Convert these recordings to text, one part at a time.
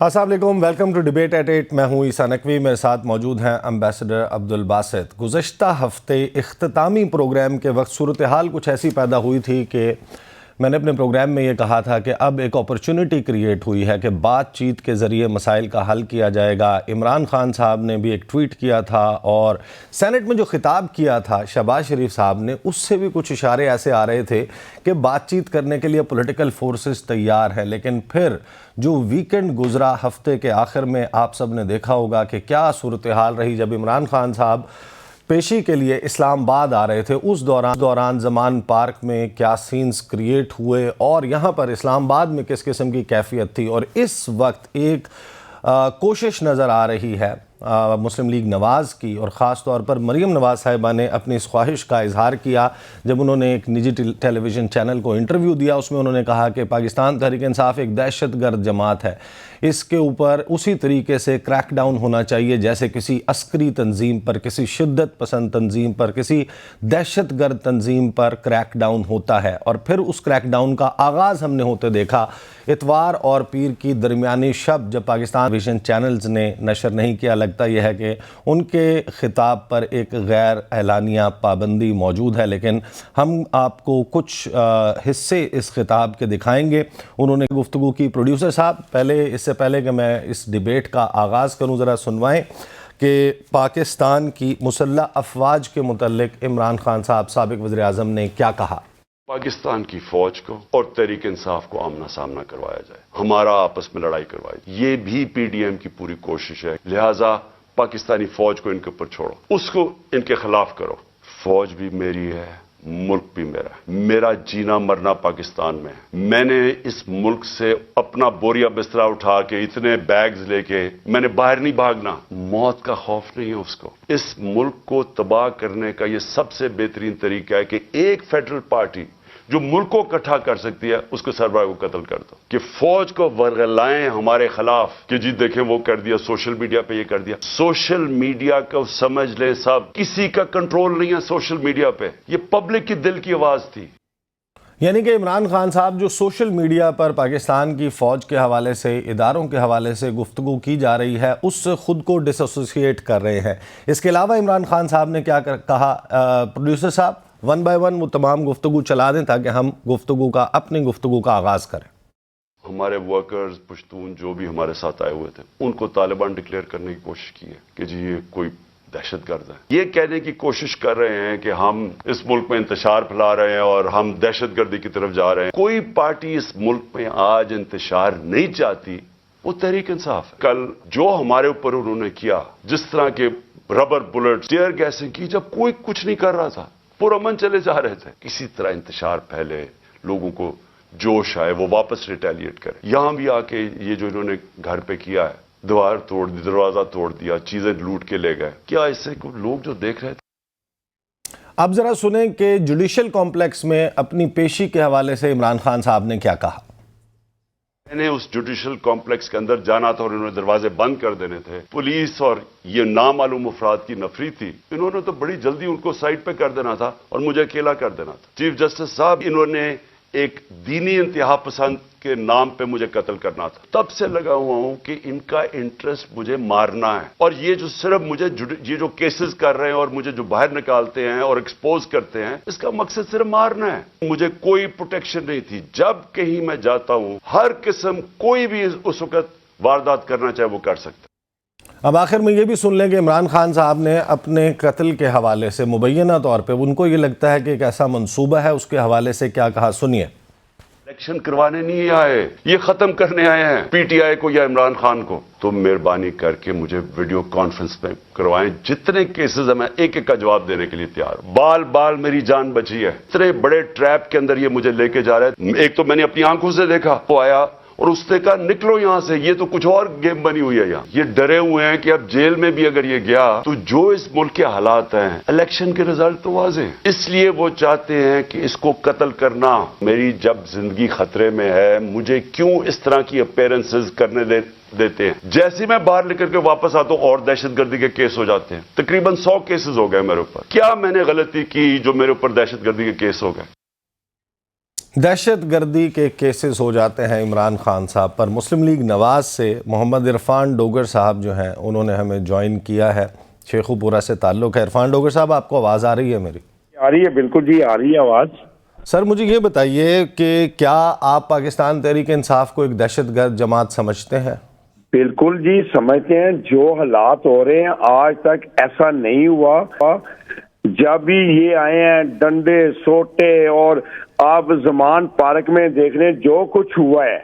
السلام علیکم، welcome to debate at 8۔ میں ہوں عیسیٰ نقوی، میرے ساتھ موجود ہیں امبیسڈر عبدالباسط۔ گزشتہ ہفتے اختتامی پروگرام کے وقت صورتحال کچھ ایسی پیدا ہوئی تھی کہ میں نے اپنے پروگرام میں یہ کہا تھا کہ اب ایک اپرچونٹی کریٹ ہوئی ہے کہ بات چیت کے ذریعے مسائل کا حل کیا جائے گا۔ عمران خان صاحب نے بھی ایک ٹویٹ کیا تھا اور سینٹ میں جو خطاب کیا تھا شہباز شریف صاحب نے، اس سے بھی کچھ اشارے ایسے آ رہے تھے کہ بات چیت کرنے کے لیے پولیٹیکل فورسز تیار ہیں۔ لیکن پھر جو ویکنڈ گزرا ہفتے کے آخر میں، آپ سب نے دیکھا ہوگا کہ کیا صورتحال رہی جب عمران خان صاحب پیشی کے لیے اسلام آباد آ رہے تھے۔ اس دوران زمان پارک میں کیا سینز کریٹ ہوئے اور یہاں پر اسلام آباد میں کس قسم کی کیفیت تھی۔ اور اس وقت ایک کوشش نظر آ رہی ہے مسلم لیگ نواز کی، اور خاص طور پر مریم نواز صاحبہ نے اپنی اس خواہش کا اظہار کیا جب انہوں نے ایک نجی ٹیلی ویژن چینل کو انٹرویو دیا۔ اس میں انہوں نے کہا کہ پاکستان تحریک انصاف ایک دہشت گرد جماعت ہے، اس کے اوپر اسی طریقے سے کریک ڈاؤن ہونا چاہیے جیسے کسی عسکری تنظیم پر، کسی شدت پسند تنظیم پر، کسی دہشت گرد تنظیم پر کریک ڈاؤن ہوتا ہے۔ اور پھر اس کریک ڈاؤن کا آغاز ہم نے ہوتے دیکھا اتوار اور پیر کی درمیانی شب، جب پاکستان ویژن چینلز نے نشر نہیں کیا۔ لگتا یہ ہے کہ ان کے خطاب پر ایک غیر اعلانیہ پابندی موجود ہے، لیکن ہم آپ کو کچھ حصے اس خطاب کے دکھائیں گے۔ انہوں نے گفتگو کی۔ پروڈیوسر صاحب، اس سے پہلے کہ میں اس ڈیبیٹ کا آغاز کروں، ذرا سنوائیں کہ پاکستان کی مسلح افواج کے متعلق عمران خان صاحب سابق وزیر اعظم نے کیا کہا۔ پاکستان کی فوج کو اور تحریک انصاف کو آمنا سامنا کروایا جائے، ہمارا آپس میں لڑائی کروائی جائے، یہ بھی پی ڈی ایم کی پوری کوشش ہے۔ لہٰذا پاکستانی فوج کو ان کے اوپر چھوڑو، اس کو ان کے خلاف کرو۔ فوج بھی میری ہے، ملک بھی میرا ہے، میرا جینا مرنا پاکستان میں ہے۔ میں نے اس ملک سے اپنا بوریا بسترا اٹھا کے اتنے بیگز لے کے میں نے باہر نہیں بھاگنا۔ موت کا خوف نہیں ہے اس کو۔ اس ملک کو تباہ کرنے کا یہ سب سے بہترین طریقہ ہے کہ ایک فیڈرل پارٹی جو ملک کو اکٹھا کر سکتی ہے، اس کو سربراہ کو قتل کر دو، کہ فوج کو ورغلائیں ہمارے خلاف کہ جی دیکھیں وہ کر دیا، سوشل میڈیا پہ یہ کر دیا۔ سوشل میڈیا کو سمجھ لیں سب، کسی کا کنٹرول نہیں ہے سوشل میڈیا پہ، یہ پبلک کی دل کی آواز تھی۔ یعنی کہ عمران خان صاحب جو سوشل میڈیا پر پاکستان کی فوج کے حوالے سے، اداروں کے حوالے سے گفتگو کی جا رہی ہے، اس سے خود کو ڈس ایسوسیٹ کر رہے ہیں۔ اس کے علاوہ عمران خان صاحب نے کیا کہا؟ پروڈیوسر صاحب ون بائی ون وہ تمام گفتگو چلا دیں تاکہ ہم اپنی گفتگو کا آغاز کریں۔ ہمارے ورکرز پشتون جو بھی ہمارے ساتھ آئے ہوئے تھے، ان کو طالبان ڈکلیئر کرنے کی کوشش کی ہے کہ جی یہ کوئی دہشت گرد ہے۔ یہ کہنے کی کوشش کر رہے ہیں کہ ہم اس ملک میں انتشار پھیلا رہے ہیں اور ہم دہشت گردی کی طرف جا رہے ہیں۔ کوئی پارٹی اس ملک میں آج انتشار نہیں چاہتی، وہ تحریک انصاف ہے۔ کل جو ہمارے اوپر انہوں نے کیا، جس طرح کے ربر بلٹ، ٹیئر گیسنگ کی، جب کوئی کچھ نہیں کر رہا تھا، پرامن چلے جا رہے تھے، کسی طرح انتشار پھیلے، لوگوں کو جوش آئے، وہ واپس ریٹیلیٹ کریں۔ یہاں بھی آ کے یہ جو انہوں نے گھر پہ کیا ہے، دیوار توڑ دی، دروازہ توڑ دیا، چیزیں لوٹ کے لے گئے، کیا اس سے لوگ جو دیکھ رہے تھے؟ اب ذرا سنیں کہ جوڈیشل کمپلیکس میں اپنی پیشی کے حوالے سے عمران خان صاحب نے کیا کہا۔ میں نے اس جوڈیشل کمپلیکس کے اندر جانا تھا اور انہوں نے دروازے بند کر دینے تھے۔ پولیس اور یہ نامعلوم افراد کی نفری تھی، انہوں نے تو بڑی جلدی ان کو سائٹ پہ کر دینا تھا اور مجھے اکیلا کر دینا تھا۔ چیف جسٹس صاحب، انہوں نے ایک دینی انتہا پسند کے نام پہ مجھے قتل کرنا تھا۔ تب سے لگا ہوا ہوں کہ ان کا انٹرسٹ مجھے مارنا ہے، اور یہ جو صرف مجھے یہ جو کیسز کر رہے ہیں اور مجھے جو باہر نکالتے ہیں اور ایکسپوز کرتے ہیں، اس کا مقصد صرف مارنا ہے۔ مجھے کوئی پروٹیکشن نہیں تھی۔ جب کہیں میں جاتا ہوں، ہر قسم کوئی بھی اس وقت واردات کرنا چاہے وہ کر سکتا ہے۔ اب آخر میں یہ بھی سن لیں کہ عمران خان صاحب نے اپنے قتل کے حوالے سے مبینہ طور پہ ان کو یہ لگتا ہے کہ ایک ایسا منصوبہ ہے، اس کے حوالے سے کیا کہا، سنیے۔ الیکشن کروانے نہیں آئے، یہ ختم کرنے آئے ہیں پی ٹی آئی کو یا عمران خان کو۔ تو مہربانی کر کے مجھے ویڈیو کانفرنس میں کروائیں، جتنے کیسز ہیں میں ایک ایک کا جواب دینے کے لیے تیار ہوں۔ بال میری جان بچی ہے۔ اتنے بڑے ٹریپ کے اندر یہ مجھے لے کے جا رہا ہے۔ ایک تو میں نے اپنی آنکھوں سے دیکھا، وہ آیا اور اس نے کہا نکلو یہاں سے، یہ تو کچھ اور گیم بنی ہوئی ہے یہاں۔ یہ ڈرے ہوئے ہیں کہ اب جیل میں بھی اگر یہ گیا تو جو اس ملک کے حالات ہیں، الیکشن کے رزلٹ تو واضح ہیں، اس لیے وہ چاہتے ہیں کہ اس کو قتل کرنا۔ میری جب زندگی خطرے میں ہے، مجھے کیوں اس طرح کی اپیرنسز کرنے دیتے ہیں؟ جیسے میں باہر نکل کے واپس آتا ہوں اور دہشت گردی کے کیس ہو جاتے ہیں۔ تقریباً 100 کیسز ہو گئے میرے اوپر۔ کیا میں نے غلطی کی جو میرے اوپر دہشت گردی کے کیس ہو گئے؟ دہشت گردی کے کیسز ہو جاتے ہیں عمران خان صاحب پر. مسلم لیگ نواز سے محمد عرفان ڈوگر صاحب جو ہیں انہوں نے ہمیں جوائن کیا ہے. شیخو پورہ سے تعلق ہے. عرفان ڈوگر صاحب آپ کو آواز آ رہی ہے میری؟ آ رہی ہے، بالکل جی آ رہی ہے آواز. سر مجھے یہ بتائیے کہ کیا آپ پاکستان تحریک انصاف کو ایک دہشت گرد جماعت سمجھتے ہیں؟ بالکل جی سمجھتے ہیں. جو حالات ہو رہے ہیں آج تک ایسا نہیں ہوا. جب بھی یہ آئے ہیں ڈنڈے سوٹے، اور آپ زمان پارک میں دیکھ رہے ہیں جو کچھ ہوا ہے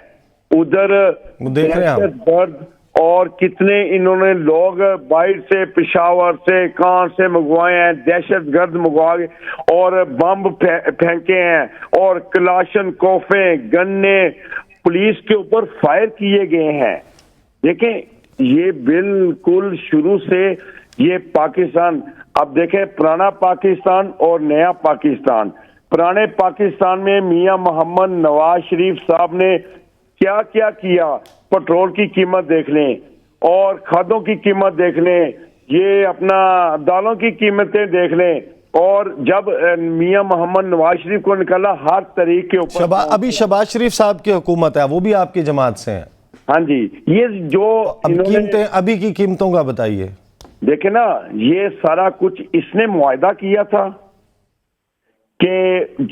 ادھر، دیکھ رہے ہیں دہشت گرد، اور کتنے انہوں نے لوگ باہر سے پشاور سے کہاں سے منگوائے ہیں، دہشت گرد منگوائے اور بم پھینکے ہیں اور کلاشن کوفیں گنے پولیس کے اوپر فائر کیے گئے ہیں. دیکھیں یہ بالکل شروع سے یہ پاکستان، اب دیکھیں پرانا پاکستان اور نیا پاکستان. پرانے پاکستان میں میاں محمد نواز شریف صاحب نے کیا کیا کیا، پٹرول کی قیمت دیکھ لیں اور کھادوں کی قیمت دیکھ لیں، یہ اپنا دالوں کی قیمتیں دیکھ لیں. اور جب میاں محمد نواز شریف کو نکالا ہر طریقے کے اوپر. ابھی شہباز شریف صاحب کی حکومت ہے، وہ بھی آپ کی جماعت سے ہیں؟ ہاں جی. یہ جو قیمتیں ابھی کی قیمتوں کا بتائیے. دیکھیں نا، یہ سارا کچھ اس نے معاہدہ کیا تھا کہ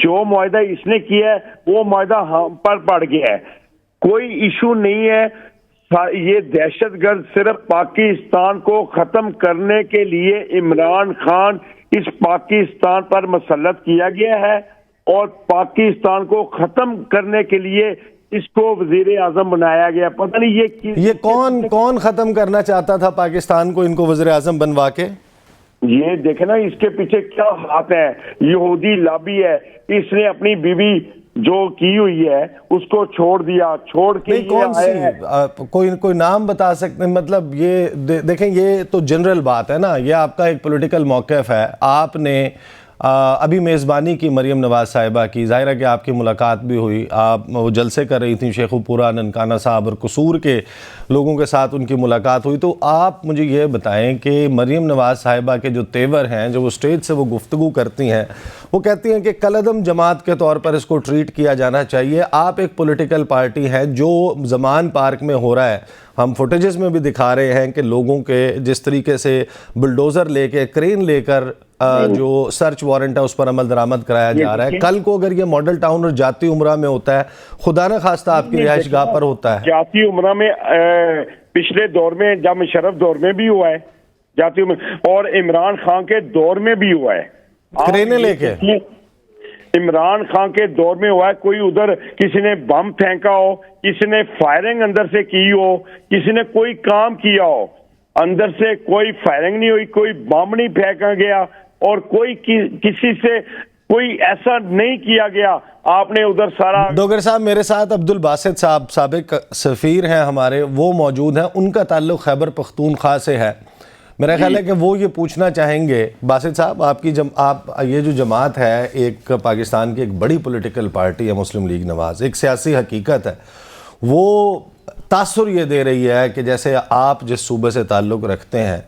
جو معاہدہ اس نے کیا ہے وہ معاہدہ ہم پر پڑ گیا ہے. کوئی ایشو نہیں ہے. یہ دہشت گرد صرف پاکستان کو ختم کرنے کے لیے عمران خان اس پاکستان پر مسلط کیا گیا ہے، اور پاکستان کو ختم کرنے کے لیے اس کو وزیر اعظم بنایا گیا. پتہ نہیں یہ کون ختم کرنا چاہتا تھا پاکستان کو ان کو وزیر اعظم بنوا کے؟ یہ دیکھیں نا اس کے پیچھے کیا ہاتھ ہے. یہودی لابی ہے. اس نے اپنی بیوی جو کی ہوئی ہے اس کو چھوڑ دیا، چھوڑ کے کون سی کوئی نام بتا سکتے ہیں؟ مطلب یہ دیکھیں یہ تو جنرل بات ہے نا، یہ آپ کا ایک پولیٹیکل موقف ہے. آپ نے ابھی میزبانی کی مریم نواز صاحبہ کی، ظاہر ہے کہ آپ کی ملاقات بھی ہوئی. آپ وہ جلسے کر رہی تھیں، شیخو پورہ، ننکانہ صاحب اور قصور کے لوگوں کے ساتھ ان کی ملاقات ہوئی. تو آپ مجھے یہ بتائیں کہ مریم نواز صاحبہ کے جو تیور ہیں، جو وہ اسٹیج سے وہ گفتگو کرتی ہیں، وہ کہتی ہیں کہ کالعدم جماعت کے طور پر اس کو ٹریٹ کیا جانا چاہیے. آپ ایک پولیٹیکل پارٹی ہے، جو زمان پارک میں ہو رہا ہے ہم فوٹیجز میں بھی دکھا رہے ہیں کہ لوگوں کے جس طریقے سے بلڈوزر لے کے، کرین لے کر جو سرچ وارنٹ ہے اس پر عمل درآمد کرایا جا رہا ہے. کل کو اگر یہ ماڈل ٹاؤن اور جاتی عمرہ میں ہوتا ہے، خدا نہ خواستہ آپ کی رہائش گاہ پر ہوتا ہے. جاتی عمرہ میں پچھلے دور میں جب مشرف دور میں بھی ہوا ہے جاتی عمرہ، اور عمران خان کے دور میں بھی ہوا ہے. کرینے لے کے عمران خان کے دور میں ہوا ہے. کوئی ادھر کسی نے بم پھینکا ہو، کسی نے فائرنگ اندر سے کی ہو، کسی نے کوئی کام کیا ہو، اندر سے کوئی فائرنگ نہیں ہوئی، کوئی بم نہیں پھینکا گیا، اور کوئی کسی سے کوئی ایسا نہیں کیا گیا. آپ نے ادھر سارا. ڈوگر صاحب میرے ساتھ عبد الباسط صاحب سابق سفیر ہیں ہمارے، وہ موجود ہیں. ان کا تعلق خیبر پختونخوا سے ہے. میرا خیال ہے کہ وہ یہ پوچھنا چاہیں گے. باسط صاحب آپ کی یہ جو جماعت ہے، ایک پاکستان کی ایک بڑی پولیٹیکل پارٹی ہے مسلم لیگ نواز، ایک سیاسی حقیقت ہے، وہ تاثر یہ دے رہی ہے کہ جیسے آپ جس صوبے سے تعلق رکھتے ہیں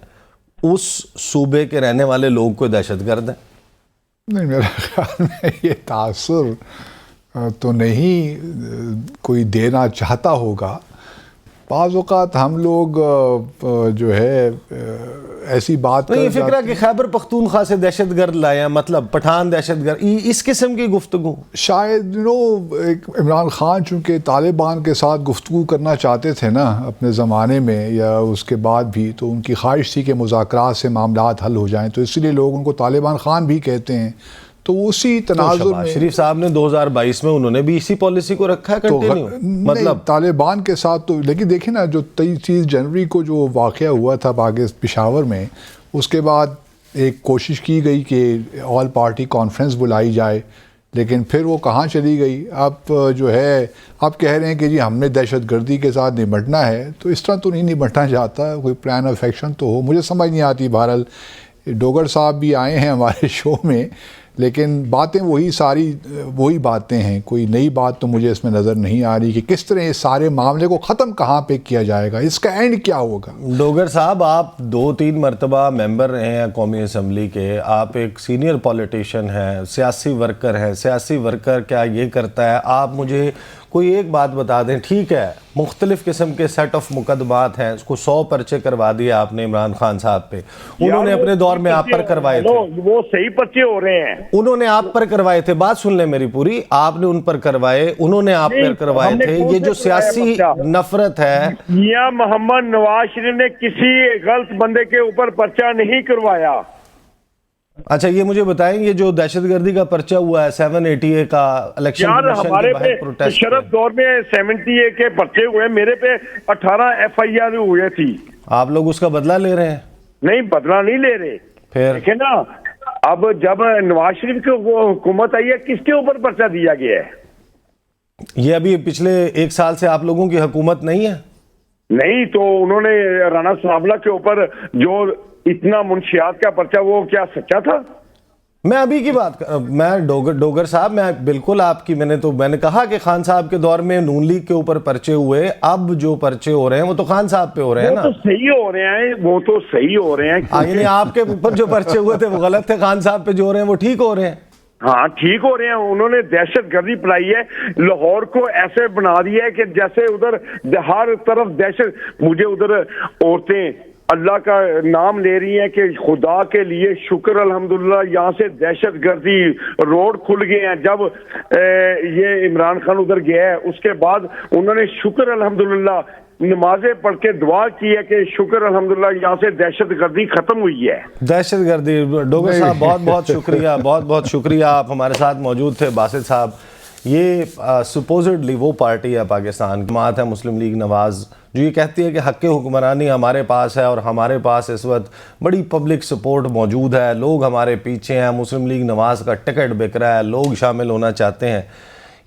اس صوبے کے رہنے والے لوگ کوئی دہشت گرد ہیں. نہیں، میرے خیال میں یہ تاثر تو نہیں کوئی دینا چاہتا ہوگا. بعض اوقات ہم لوگ جو ہے ایسی بات یہ فکرہ کہ خیبر پختونخوا سے دہشت گرد لائے، مطلب پٹھان دہشت گرد، اس قسم کی گفتگو شاید عمران خان چونکہ طالبان کے ساتھ گفتگو کرنا چاہتے تھے نا اپنے زمانے میں یا اس کے بعد بھی، تو ان کی خواہش تھی کہ مذاکرات سے معاملات حل ہو جائیں، تو اس لیے لوگ ان کو طالبان خان بھی کہتے ہیں. تو اسی تناظر میں شریف صاحب نے 2022 میں انہوں نے بھی اسی پالیسی کو رکھا ہے کنٹینیو، مطلب طالبان کے ساتھ. تو لیکن دیکھیں نا، جو 23 جنوری کو جو واقعہ ہوا تھا پشاور میں، اس کے بعد ایک کوشش کی گئی کہ آل پارٹی کانفرنس بلائی جائے، لیکن پھر وہ کہاں چلی گئی. اب جو ہے آپ کہہ رہے ہیں کہ جی ہم نے دہشت گردی کے ساتھ نمٹنا ہے، تو اس طرح تو نہیں نمٹنا چاہتا. کوئی پلان آف ایکشن تو ہو. مجھے سمجھ نہیں آتی. بہرحال ڈوگر صاحب بھی آئے ہیں ہمارے شو میں، لیکن باتیں وہی باتیں ہیں، کوئی نئی بات تو مجھے اس میں نظر نہیں آ رہی کہ کس طرح اس سارے معاملے کو ختم کہاں پہ کیا جائے گا، اس کا اینڈ کیا ہوگا۔ ڈوگر صاحب، آپ 2-3 مرتبہ ممبر رہے ہیں قومی اسمبلی کے، آپ ایک سینئر پولیٹیشین ہیں، سیاسی ورکر ہیں۔ سیاسی ورکر کیا یہ کرتا ہے؟ آپ مجھے کوئی ایک بات بتا دیں، ٹھیک ہے مختلف قسم کے سیٹ آف مقدمات ہیں، اس کو 100 پرچے کروا دیے آپ نے عمران خان صاحب پہ، انہوں نے اپنے دور میں آپ پر کروائے تھے، وہ صحیح پرچے ہو رہے ہیں، انہوں نے آپ پر کروائے تھے، بات سن لیں میری پوری، آپ نے ان پر کروائے، انہوں نے آپ پر کروائے تھے۔ یہ جو سیاسی نفرت ہے، میاں محمد نواز شریف نے کسی غلط بندے کے اوپر پرچہ نہیں کروایا۔ اچھا یہ مجھے بتائیں، یہ جو دہشت گردی کا پرچہ ہوا ہے 780A کا الیکشن کمیشن ہمارے کے باہر پہ پروٹیسٹ، شرف دور میں 70A کے پرچے ہوئے، میرے پہ 18 FIR ہوئے تھی۔ آپ لوگ اس کا بدلہ لے رہے ہیں؟ نہیں، بدلہ نہیں لے رہے، پھر دیکھیں نا، اب جب نواز شریف کی وہ حکومت آئی ہے، کس کے اوپر پرچہ دیا گیا ہے؟ یہ ابھی پچھلے 1 سال سے آپ لوگوں کی حکومت نہیں ہے؟ نہیں تو انہوں نے رانا سنابلا کے اوپر جو اتنا منشیات کا پرچہ، وہ کیا سچا تھا؟ میں ابھی کی بات میں ڈوگر صاحب، میں بالکل آپ کی، میں نے کہا کہ خان صاحب کے دور میں نون لیگ کے اوپر پرچے ہوئے، اب جو پرچے ہو رہے ہیں وہ تو خان صاحب پہ ہو رہے ہیں نا، وہ تو صحیح ہو رہے ہیں، یعنی آپ کے اوپر جو پرچے ہوئے تھے وہ غلط تھے، خان صاحب پہ جو ہو رہے ہیں وہ ٹھیک ہو رہے ہیں۔ ہاں ٹھیک ہو رہے ہیں، انہوں نے دہشت گردی پھیلائی ہے، لاہور کو ایسے بنا دیا ہے کہ جیسے ادھر ہر طرف دہشت، مجھے ادھر عورتیں اللہ کا نام لے رہی ہیں کہ خدا کے لیے شکر الحمدللہ یہاں سے دہشت گردی روڈ کھل گئے ہیں۔ جب یہ عمران خان ادھر گیا ہے، اس کے بعد انہوں نے شکر الحمدللہ نمازیں پڑھ کے دعا کی ہے کہ شکر الحمدللہ یہاں سے دہشت گردی ختم ہوئی ہے۔ دہشت گردی، ڈوگر صاحب بہت بہت شکریہ، بہت بہت شکریہ، آپ ہمارے ساتھ موجود تھے۔ باسط صاحب، یہ سپوزڈلی وہ پارٹی ہے پاکستان کی، جماعت ہے مسلم لیگ نواز، جو یہ کہتی ہے کہ حق حکمرانی ہمارے پاس ہے، اور ہمارے پاس اس وقت بڑی پبلک سپورٹ موجود ہے، لوگ ہمارے پیچھے ہیں، مسلم لیگ نواز کا ٹکٹ بک رہا ہے، لوگ شامل ہونا چاہتے ہیں۔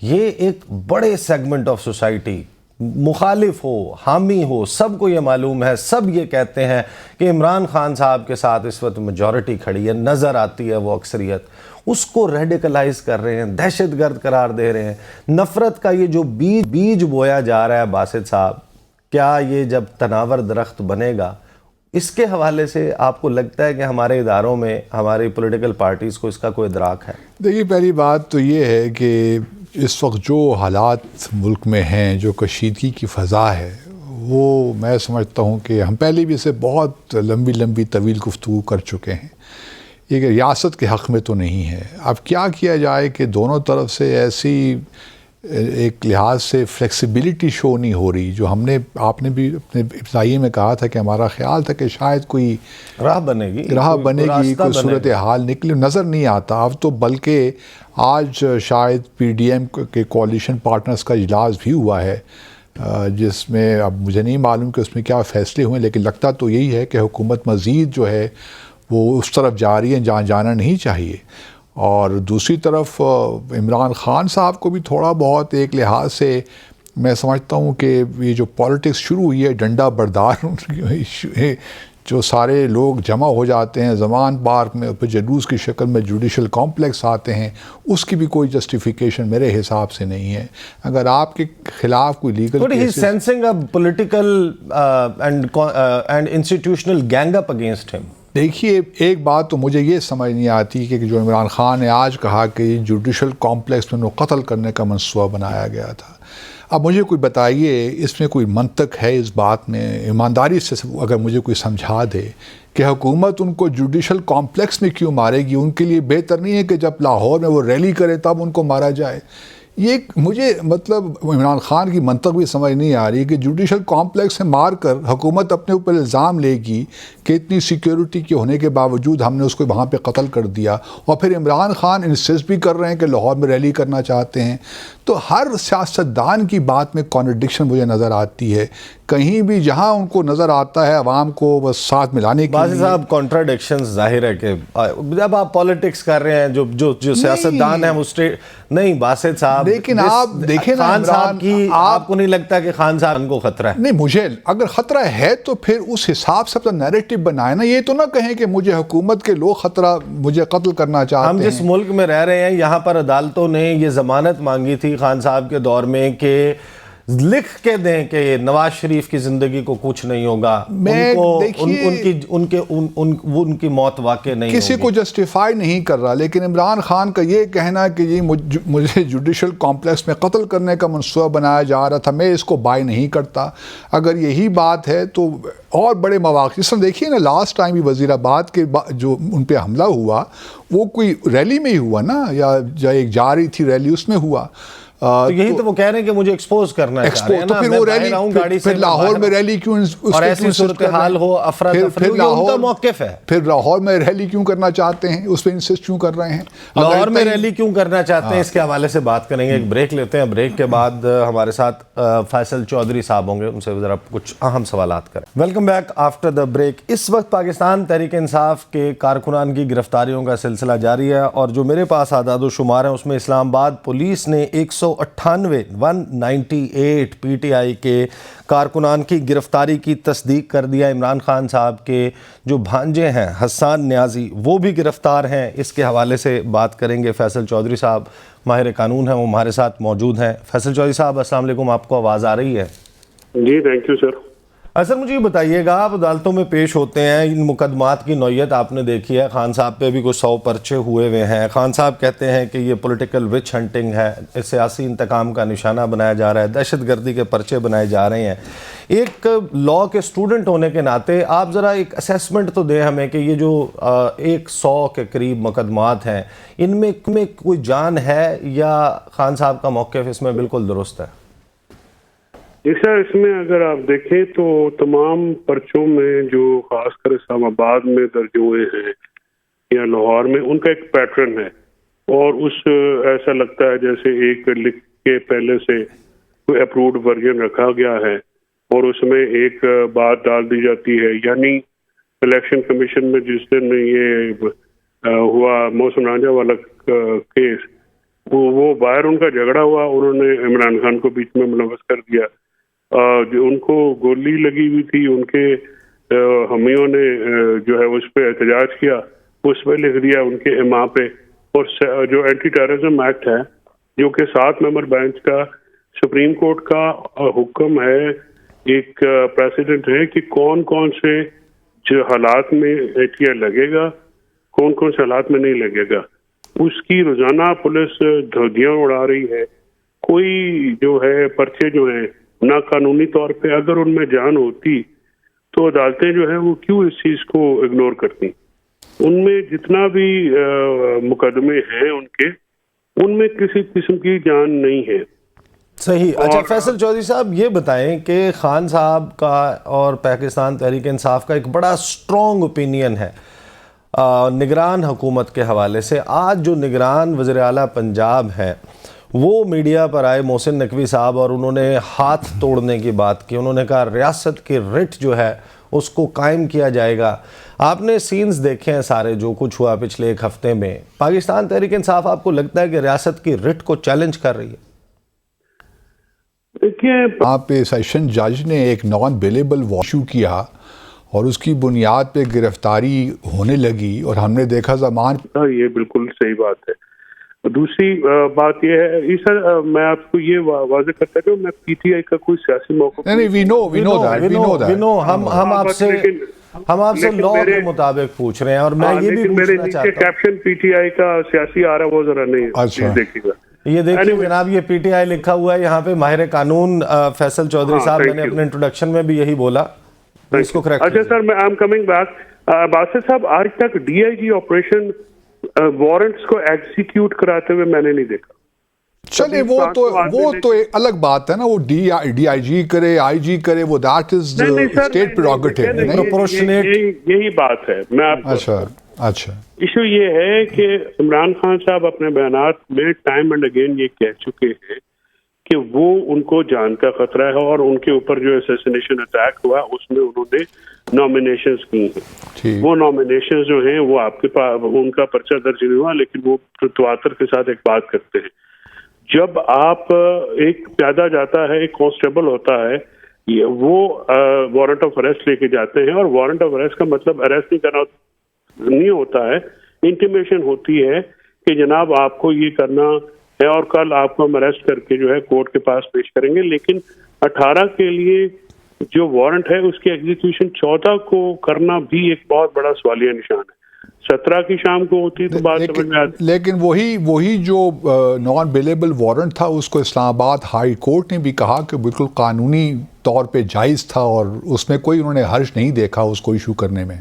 یہ ایک بڑے سیگمنٹ آف سوسائٹی، مخالف ہو حامی ہو، سب کو یہ معلوم ہے، سب یہ کہتے ہیں کہ عمران خان صاحب کے ساتھ اس وقت میجورٹی کھڑی ہے، نظر آتی ہے وہ اکثریت، اس کو ریڈیکلائز کر رہے ہیں، دہشت گرد قرار دے رہے ہیں۔ نفرت کا یہ جو بیج بویا جا رہا ہے باسط صاحب، کیا یہ جب تناور درخت بنے گا؟ اس کے حوالے سے آپ کو لگتا ہے کہ ہمارے اداروں میں، ہماری پولیٹیکل پارٹیز کو اس کا کوئی ادراک ہے؟ دیکھیے، پہلی بات تو یہ ہے کہ اس وقت جو حالات ملک میں ہیں، جو کشیدگی کی فضا ہے، وہ میں سمجھتا ہوں کہ ہم پہلے بھی اسے بہت لمبی طویل گفتگو کر چکے ہیں، یہ ریاست کے حق میں تو نہیں ہے۔ اب کیا کیا جائے کہ دونوں طرف سے ایسی ایک لحاظ سے فلیکسیبلٹی شو نہیں ہو رہی، جو آپ نے بھی اپنے ابتدائی میں کہا تھا کہ ہمارا خیال تھا کہ شاید کوئی راہ بنے گی، کوئی صورتحال نکلے، نظر نہیں آتا اب تو۔ بلکہ آج شاید PDM کے کوalition پارٹنرز کا اجلاس بھی ہوا ہے، جس میں اب مجھے نہیں معلوم کہ اس میں کیا فیصلے ہوئے، لیکن لگتا تو یہی ہے کہ حکومت مزید جو ہے وہ اس طرف جا رہی ہے جہاں جانا نہیں چاہیے۔ اور دوسری طرف عمران خان صاحب کو بھی تھوڑا بہت ایک لحاظ سے میں سمجھتا ہوں کہ یہ جو پالیٹکس شروع ہوئی ہے، ڈنڈا بردار جو سارے لوگ جمع ہو جاتے ہیں زمان پارک میں، پھر جلوس کی شکل میں جوڈیشل کمپلیکس آتے ہیں، اس کی بھی کوئی جسٹیفیکیشن میرے حساب سے نہیں ہے۔ اگر آپ کے خلاف کوئی legal sensing a political and institutional gang up against ہم۔ دیکھیے، ایک بات تو مجھے یہ سمجھ نہیں آتی کہ جو عمران خان نے آج کہا کہ جوڈیشل کمپلیکس میں انہوں قتل کرنے کا منصوبہ بنایا گیا تھا، اب مجھے کوئی بتائیے اس میں کوئی منطق ہے اس بات میں؟ ایمانداری سے اگر مجھے کوئی سمجھا دے کہ حکومت ان کو جوڈیشل کمپلیکس میں کیوں مارے گی؟ ان کے لیے بہتر نہیں ہے کہ جب لاہور میں وہ ریلی کرے تب ان کو مارا جائے؟ یہ مجھے مطلب عمران خان کی منطق بھی سمجھ نہیں آ رہی کہ جوڈیشل کمپلیکس سے مار کر حکومت اپنے اوپر الزام لے گی کہ اتنی سیکیورٹی کے ہونے کے باوجود ہم نے اس کو وہاں پہ قتل کر دیا، اور پھر عمران خان انسسٹ بھی کر رہے ہیں کہ لاہور میں ریلی کرنا چاہتے ہیں۔ تو ہر سیاستدان کی بات میں کانٹرڈکشن مجھے نظر آتی ہے، کہیں بھی جہاں ان کو نظر آتا ہے عوام کو بس ساتھ ملانے کے باسط صاحب کانٹراڈکشن ظاہر ہے کہ جب آپ پالیٹکس کر رہے ہیں، جو سیاستدان ہیں وہ نہیں باسط صاحب لیکن آپ دیکھیں نا خان صاحب کی آپ کو نہیں لگتا کہ خان صاحب کو خطرہ ہے؟ نہیں، مجھے اگر خطرہ ہے تو پھر اس حساب سے اپنا نیریٹو بنائے نا. یہ تو نہ کہیں کہ مجھے حکومت کے لوگ خطرہ مجھے قتل کرنا چاہتے ہیں. ہم جس ملک میں رہ رہے ہیں یہاں پر عدالتوں نے یہ ضمانت مانگی تھی خان صاحب کے دور میں کہ لکھ کے دیں کہ نواز شریف کی زندگی کو کچھ نہیں ہوگا، ان کی موت واقع نہیں ہوگی. کسی کو جسٹیفائی نہیں کر رہا، لیکن عمران خان کا یہ کہنا کہ یہ مجھے جوڈیشل کمپلیکس میں قتل کرنے کا منصوبہ بنایا جا رہا تھا، میں اس کو بائی نہیں کرتا. اگر یہی بات ہے تو اور بڑے مواقع سے دیکھیے نا، لاسٹ ٹائم بھی وزیر آباد کے جو ان پہ حملہ ہوا وہ کوئی ریلی میں ہی ہوا نا، یا ایک جاری تھی ریلی اس میں ہوا. تو یہی تو وہ کہہ رہے ہیں کہ مجھے ایکسپوز کرنا چاہ رہے ہیں. تو پھر وہ ریلی پھر لاہور میں ریلی کیوں، اور ایسی صورتحال ہو افراتفری، یہ ان کا موقف ہے. پھر لاہور میں ریلی کیوں کرنا چاہتے ہیں، اس پہ انسسٹ کیوں کر رہے ہیں؟ لاہور میں ریلی کیوں کرنا چاہتے ہیں اس کے حوالے سے بات کریں گے. ایک بریک لیتے ہیں، بریک کے بعد ہمارے ساتھ فیصل چودھری صاحب ہوں گے، ان سے ذرا کچھ اہم سوالات کریں. Welcome back after the break. اس وقت پاکستان تحریک انصاف کے کارکنان کی گرفتاریوں کا سلسلہ جاری ہے، اور جو میرے پاس اعداد و شمار ہیں اس میں اسلام آباد پولیس نے 198 پی ٹی آئی کے کارکنان کی گرفتاری کی تصدیق کر دیا. عمران خان صاحب کے جو بھانجے ہیں حسان نیازی وہ بھی گرفتار ہیں. اس کے حوالے سے بات کریں گے. فیصل چودھری صاحب ماہر قانون ہیں، وہ ہمارے ساتھ موجود ہیں. فیصل چودھری صاحب السلام علیکم، آپ کو آواز آ رہی ہے؟ جی تھینک یو سر. سر مجھے یہ بتائیے گا، آپ عدالتوں میں پیش ہوتے ہیں، ان مقدمات کی نوعیت آپ نے دیکھی ہے. خان صاحب پہ بھی کچھ 100 پرچے ہوئے ہوئے ہیں. خان صاحب کہتے ہیں کہ یہ پولیٹیکل وچ ہنٹنگ ہے، سیاسی انتقام کا نشانہ بنایا جا رہا ہے، دہشت گردی کے پرچے بنائے جا رہے ہیں. ایک لاء کے اسٹوڈنٹ ہونے کے ناطے آپ ذرا ایک اسیسمنٹ تو دیں ہمیں کہ یہ جو 100 کے قریب مقدمات ہیں ان میں کوئی جان ہے، یا خان صاحب کا موقف اس میں بالکل درست ہے؟ جی سر، اس میں اگر آپ دیکھیں تو تمام پرچوں میں جو خاص کر اسلام آباد میں درج ہوئے ہیں یا لاہور میں، ان کا ایک پیٹرن ہے، اور ایسا لگتا ہے جیسے ایک لکھ کے پہلے سے کوئی اپرووڈ ورژن رکھا گیا ہے اور اس میں ایک بات ڈال دی جاتی ہے. یعنی الیکشن کمیشن میں جس دن یہ ہوا محسن رانجھا والا کیس، وہ باہر ان کا جھگڑا ہوا، انہوں نے عمران خان کو بیچ میں ملوث کر دیا. ان کو گولی لگی ہوئی تھی، ان کے حامیوں نے جو ہے اس پہ احتجاج کیا، اس پہ لکھ دیا ان کے امام پہ. اور جو اینٹی ٹیررزم ایکٹ ہے جو کہ 7 ممبر بینچ کا سپریم کورٹ کا حکم ہے، ایک پریسیڈنٹ ہے کہ کون کون سے جو حالات میں احتیاط لگے گا، کون کون سے حالات میں نہیں لگے گا، اس کی روزانہ پولیس دھودیاں اڑا رہی ہے. کوئی جو ہے پرچے جو ہیں ناقانونی طور پہ اگر ان میں جان ہوتی تو عدالتیں جو ہیں وہ کیوں اس چیز کو اگنور کرتی؟ ان میں جتنا بھی مقدمے ہیں ان میں کسی قسم کی جان نہیں ہے. صحیح. اچھا فیصل چودھری صاحب یہ بتائیں کہ خان صاحب کا اور پاکستان تحریک انصاف کا ایک بڑا سٹرونگ اوپینین ہے نگران حکومت کے حوالے سے. آج جو نگران وزیر اعلیٰ پنجاب ہیں وہ میڈیا پر آئے محسن نقوی صاحب، اور انہوں نے ہاتھ توڑنے کی بات کی. انہوں نے کہا ریاست کی رٹ جو ہے اس کو قائم کیا جائے گا. آپ نے سینز دیکھے ہیں سارے جو کچھ ہوا پچھلے ایک ہفتے میں. پاکستان تحریک انصاف آپ کو لگتا ہے کہ ریاست کی رٹ کو چیلنج کر رہی ہے؟ یہاں پہ سیشن جج نے ایک نان بیلیبل ایشو کیا اور اس کی بنیاد پہ گرفتاری ہونے لگی، اور ہم نے دیکھا زمان. یہ بالکل صحیح بات ہے. دوسری بات یہ ہے سر، میں آپ کو یہ واضح کرتا ہوں، میں پی ٹی آئی کا کوئی سیاسی موقف ہم آپ سے لاء کے مطابق پوچھ رہے ہیں، اور میں یہ بھی پوچھنا چاہتا ہوں. کیپشن پی ٹی آئی کا سیاسی آ رہا ہے وہ ذرا نہیں دیکھیے گا. یہ دیکھیں جناب، یہ پی ٹی آئی لکھا ہوا ہے یہاں پہ. ماہر قانون فیصل چودھری صاحب، میں نے اپنے انٹروڈکشن میں بھی یہی بولا. اس کو کریکٹ. اچھا سر، میں I am coming back. Basit sahab, آج تک D I G operation warrants کو ایگزیکیوٹ کراتے ہوئے میں نے نہیں دیکھا. چلے وہ تو ایک الگ بات ہے نا، وہ ڈی آئی جی کرے، آئی جی کرے، وہ دیٹ از اسٹیٹ پروگریٹو. یہی بات ہے. میں آپ اچھا ایشو یہ ہے کہ عمران خان صاحب اپنے بیانات میں ٹائم اینڈ اگین یہ کہہ چکے ہیں کہ وہ ان کو جان کا خطرہ ہے، اور ان کے اوپر جو اسیسینیشن اٹیک ہوا اس میں انہوں نے نامینیشنز کی ہیں. وہ نامینیشنز جو ہیں وہ آپ کے پاس ان کا پرچہ درج نہیں ہوا، لیکن وہ تواتر کے ساتھ ایک بات کرتے ہیں. جب آپ ایک پیادہ جاتا ہے، ایک کانسٹیبل ہوتا ہے، وہ وارنٹ آف اریسٹ لے کے جاتے ہیں، اور وارنٹ آف اریسٹ کا مطلب اریسٹ نہیں ہوتا ہے، انٹیمیشن ہوتی ہے کہ جناب آپ کو یہ کرنا ہے اور کل آپ کو ہم اریسٹ کر کے جو ہے کورٹ کے پاس پیش کریں گے. لیکن 18 کے لیے جو وارنٹ ہے اس کی ایگزیکیوشن 14 کو کرنا بھی ایک بہت بڑا سوالیہ نشان ہے. 17 کی شام کو ہوتی تو بات سمجھ میں آتی. لیکن وہی جو نان بیلیبل وارنٹ تھا اس کو اسلام آباد ہائی کورٹ نے بھی کہا کہ بالکل قانونی طور پہ جائز تھا اور اس میں کوئی انہوں نے حرج نہیں دیکھا اس کو ایشو کرنے میں.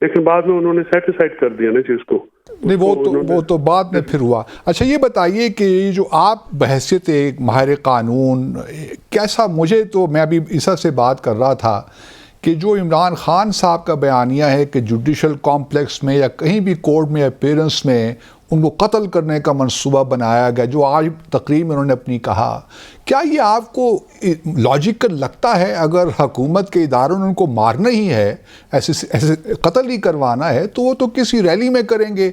لیکن بعد میں انہوں نے سیٹسفائڈ کر دیا نا چیز کو. نہیں وہ تو بعد میں پھر ہوا. اچھا یہ بتائیے کہ جو آپ بحیثیت ایک ماہر قانون کیسا، مجھے تو میں ابھی عیسیٰ سے بات کر رہا تھا کہ جو عمران خان صاحب کا بیانیہ ہے کہ جوڈیشل کمپلیکس میں یا کہیں بھی کورٹ میں اپیرنس میں ان کو قتل کرنے کا منصوبہ بنایا گیا، جو آج تقریر میں انہوں نے اپنی کہا، کیا یہ آپ کو لاجیکل لگتا ہے؟ اگر حکومت کے اداروں نے ان کو مارنا ہی ہے، ایسے قتل ہی کروانا ہے، تو وہ تو کسی ریلی میں کریں گے.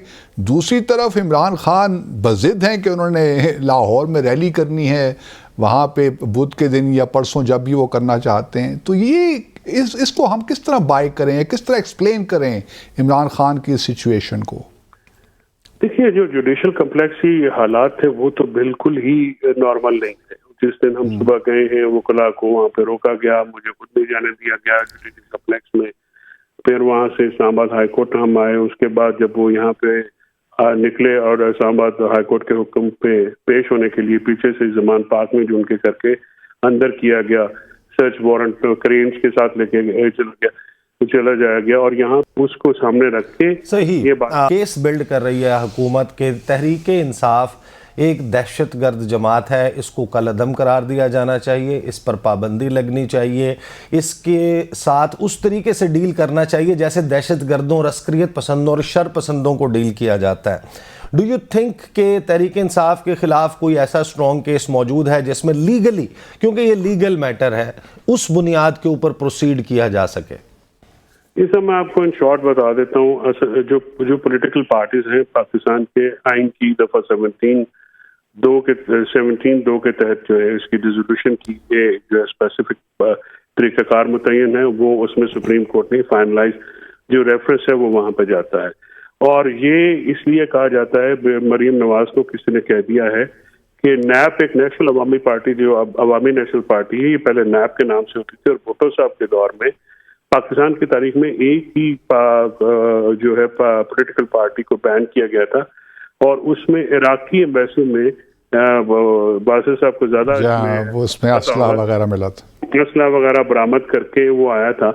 دوسری طرف عمران خان بضد ہیں کہ انہوں نے لاہور میں ریلی کرنی ہے وہاں پہ بدھ کے دن یا پرسوں جب بھی وہ کرنا چاہتے ہیں. تو یہ اس کو ہم کس طرح بائی کریں، کس طرح ایکسپلین کریں عمران خان کی سچویشن کو؟ دیکھیے جو جوڈیشل کمپلیکس کی حالات تھے وہ تو بالکل ہی نارمل نہیں تھے. جس دن ہم صبح گئے ہیں وکلاء کو وہاں پہ روکا گیا، مجھے خود نہیں جانے دیا گیا جوڈیشل کمپلیکس میں. پھر وہاں سے اسلام آباد ہائی کورٹ ہم آئے، اس کے بعد جب وہ یہاں پہ نکلے اور اسلام آباد ہائی کورٹ کے حکم پہ پیش ہونے کے لیے پیچھے سے زمان پارک میں جو ان کے کر کے اندر کیا گیا، سرچ وارنٹ کرینز کے ساتھ لے کے چلا جایا گیا، اور یہاں اس کو سامنے رکھ کے صحیح یہ بات کیس بلڈ کر رہی ہے حکومت کہ تحریک انصاف ایک دہشت گرد جماعت ہے، اس کو کالعدم قرار دیا جانا چاہیے، اس پر پابندی لگنی چاہیے، اس کے ساتھ اس طریقے سے ڈیل کرنا چاہیے جیسے دہشت گردوں اور عسکریت پسندوں اور شر پسندوں کو ڈیل کیا جاتا ہے. ڈو یو تھنک کہ تحریک انصاف کے خلاف کوئی ایسا سٹرونگ کیس موجود ہے جس میں لیگلی، کیونکہ یہ لیگل میٹر ہے، اس بنیاد کے اوپر پروسیڈ کیا جا سکے؟ یہ سب میں آپ کو ان شارٹ بتا دیتا ہوں. جو پولیٹیکل پارٹیز ہیں پاکستان کے آئین کی دفعہ 17(2) کے تحت جو ہے اس کی ریزولوشن کی جو ہے اسپیسیفک طریقہ کار متعین ہے، وہ اس میں سپریم کورٹ نے فائنلائز جو ریفرنس ہے وہ وہاں پہ جاتا ہے. اور یہ اس لیے کہا جاتا ہے، مریم نواز کو کسی نے کہہ دیا ہے کہ نیپ ایک نیشنل عوامی پارٹی جو عوامی نیشنل پارٹی ہے، یہ پہلے نیپ کے نام سے ہوتی تھی، اور بھٹو صاحب کے دور میں پاکستان کی تاریخ میں ایک ہی جو ہے پولیٹیکل پارٹی کو بین کیا گیا تھا، اور اس میں عراقی ایمبیسی میں باسل صاحب کو زیادہ اس میں اسلحہ وغیرہ ملا تھا، اسلحہ وغیرہ برآمد کر کے وہ آیا تھا.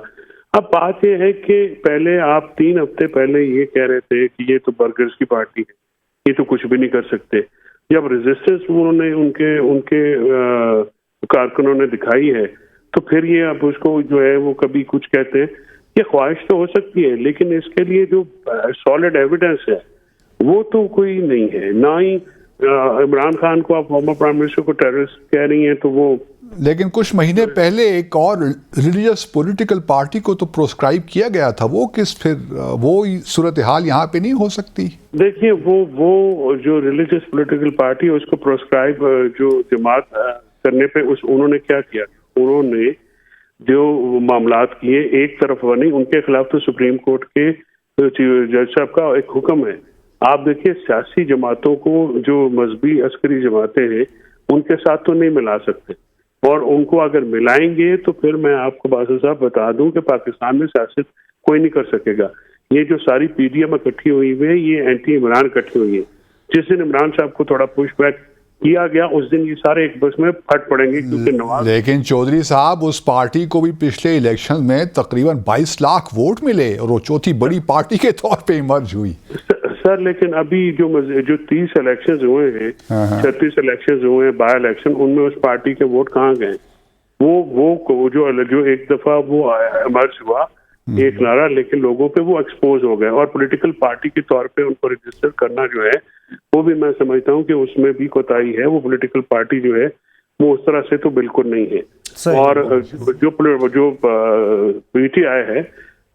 اب بات یہ ہے کہ پہلے آپ 3 ہفتے پہلے یہ کہہ رہے تھے کہ یہ تو برگرز کی پارٹی ہے، یہ تو کچھ بھی نہیں کر سکتے. جب ریزسٹنس انہوں نے ان کے کارکنوں نے دکھائی ہے تو پھر یہ اب اس کو جو ہے وہ کبھی کچھ کہتے ہیں. یہ خواہش تو ہو سکتی ہے لیکن اس کے لیے جو سالڈ ایویڈنس ہے وہ تو کوئی نہیں ہے. نہ ہی عمران خان کو آپ فارمر پرائم منسٹر کو ٹیررسٹ کہہ رہی ہیں تو وہ، لیکن کچھ مہینے پہلے ایک اور ریلیجس پولیٹیکل پارٹی کو تو پروسکرائب کیا گیا تھا، وہ پھر وہ صورتحال یہاں پہ نہیں ہو سکتی؟ دیکھیے وہ جو ریلیجس پولیٹیکل پارٹی اس کو پروسکرائب جو جماعت کرنے پہ انہوں نے کیا کیا، انہوں نے جو معاملات کیے ایک طرف نہیں، ان کے خلاف تو سپریم کورٹ کے جج صاحب کا ایک حکم ہے. آپ دیکھیے سیاسی جماعتوں کو جو مذہبی عسکری جماعتیں ہیں ان کے ساتھ تو نہیں ملا سکتے، اور ان کو اگر ملائیں گے تو پھر میں آپ کو باسل صاحب بتا دوں کہ پاکستان میں سیاست کوئی نہیں کر سکے گا. یہ جو ساری پی ڈی ایم اکٹھی ہوئی ہوئی ہے یہ اینٹی عمران اکٹھی ہوئی ہے. جس دن عمران صاحب کو تھوڑا پش بیک کیا گیا اس دن یہ سارے ایک بس میں پھٹ پڑیں گے، کیونکہ نواز. لیکن چودھری صاحب اس پارٹی کو بھی پچھلے الیکشن میں تقریباً 22 لاکھ ووٹ ملے اور وہ چوتھی بڑی پارٹی کے طور پہ ایمرج ہوئی. سر لیکن ابھی جو 30 الیکشنز ہوئے ہیں، 36 الیکشنز ہوئے ہیں بائی الیکشن، ان میں اس پارٹی کے ووٹ کہاں گئے؟ وہ جو ایک دفعہ وہ ایمرج ہوا ایک نعرہ، لیکن لوگوں پہ وہ ایکسپوز ہو گئے، اور پولیٹیکل پارٹی کے طور پہ ان کو رجسٹر کرنا جو ہے وہ بھی میں سمجھتا ہوں کہ اس میں بھی کوتاہی ہے. وہ پولیٹیکل پارٹی جو ہے وہ اس طرح سے تو بالکل نہیں ہے. اور جو پی ٹی آئی ہے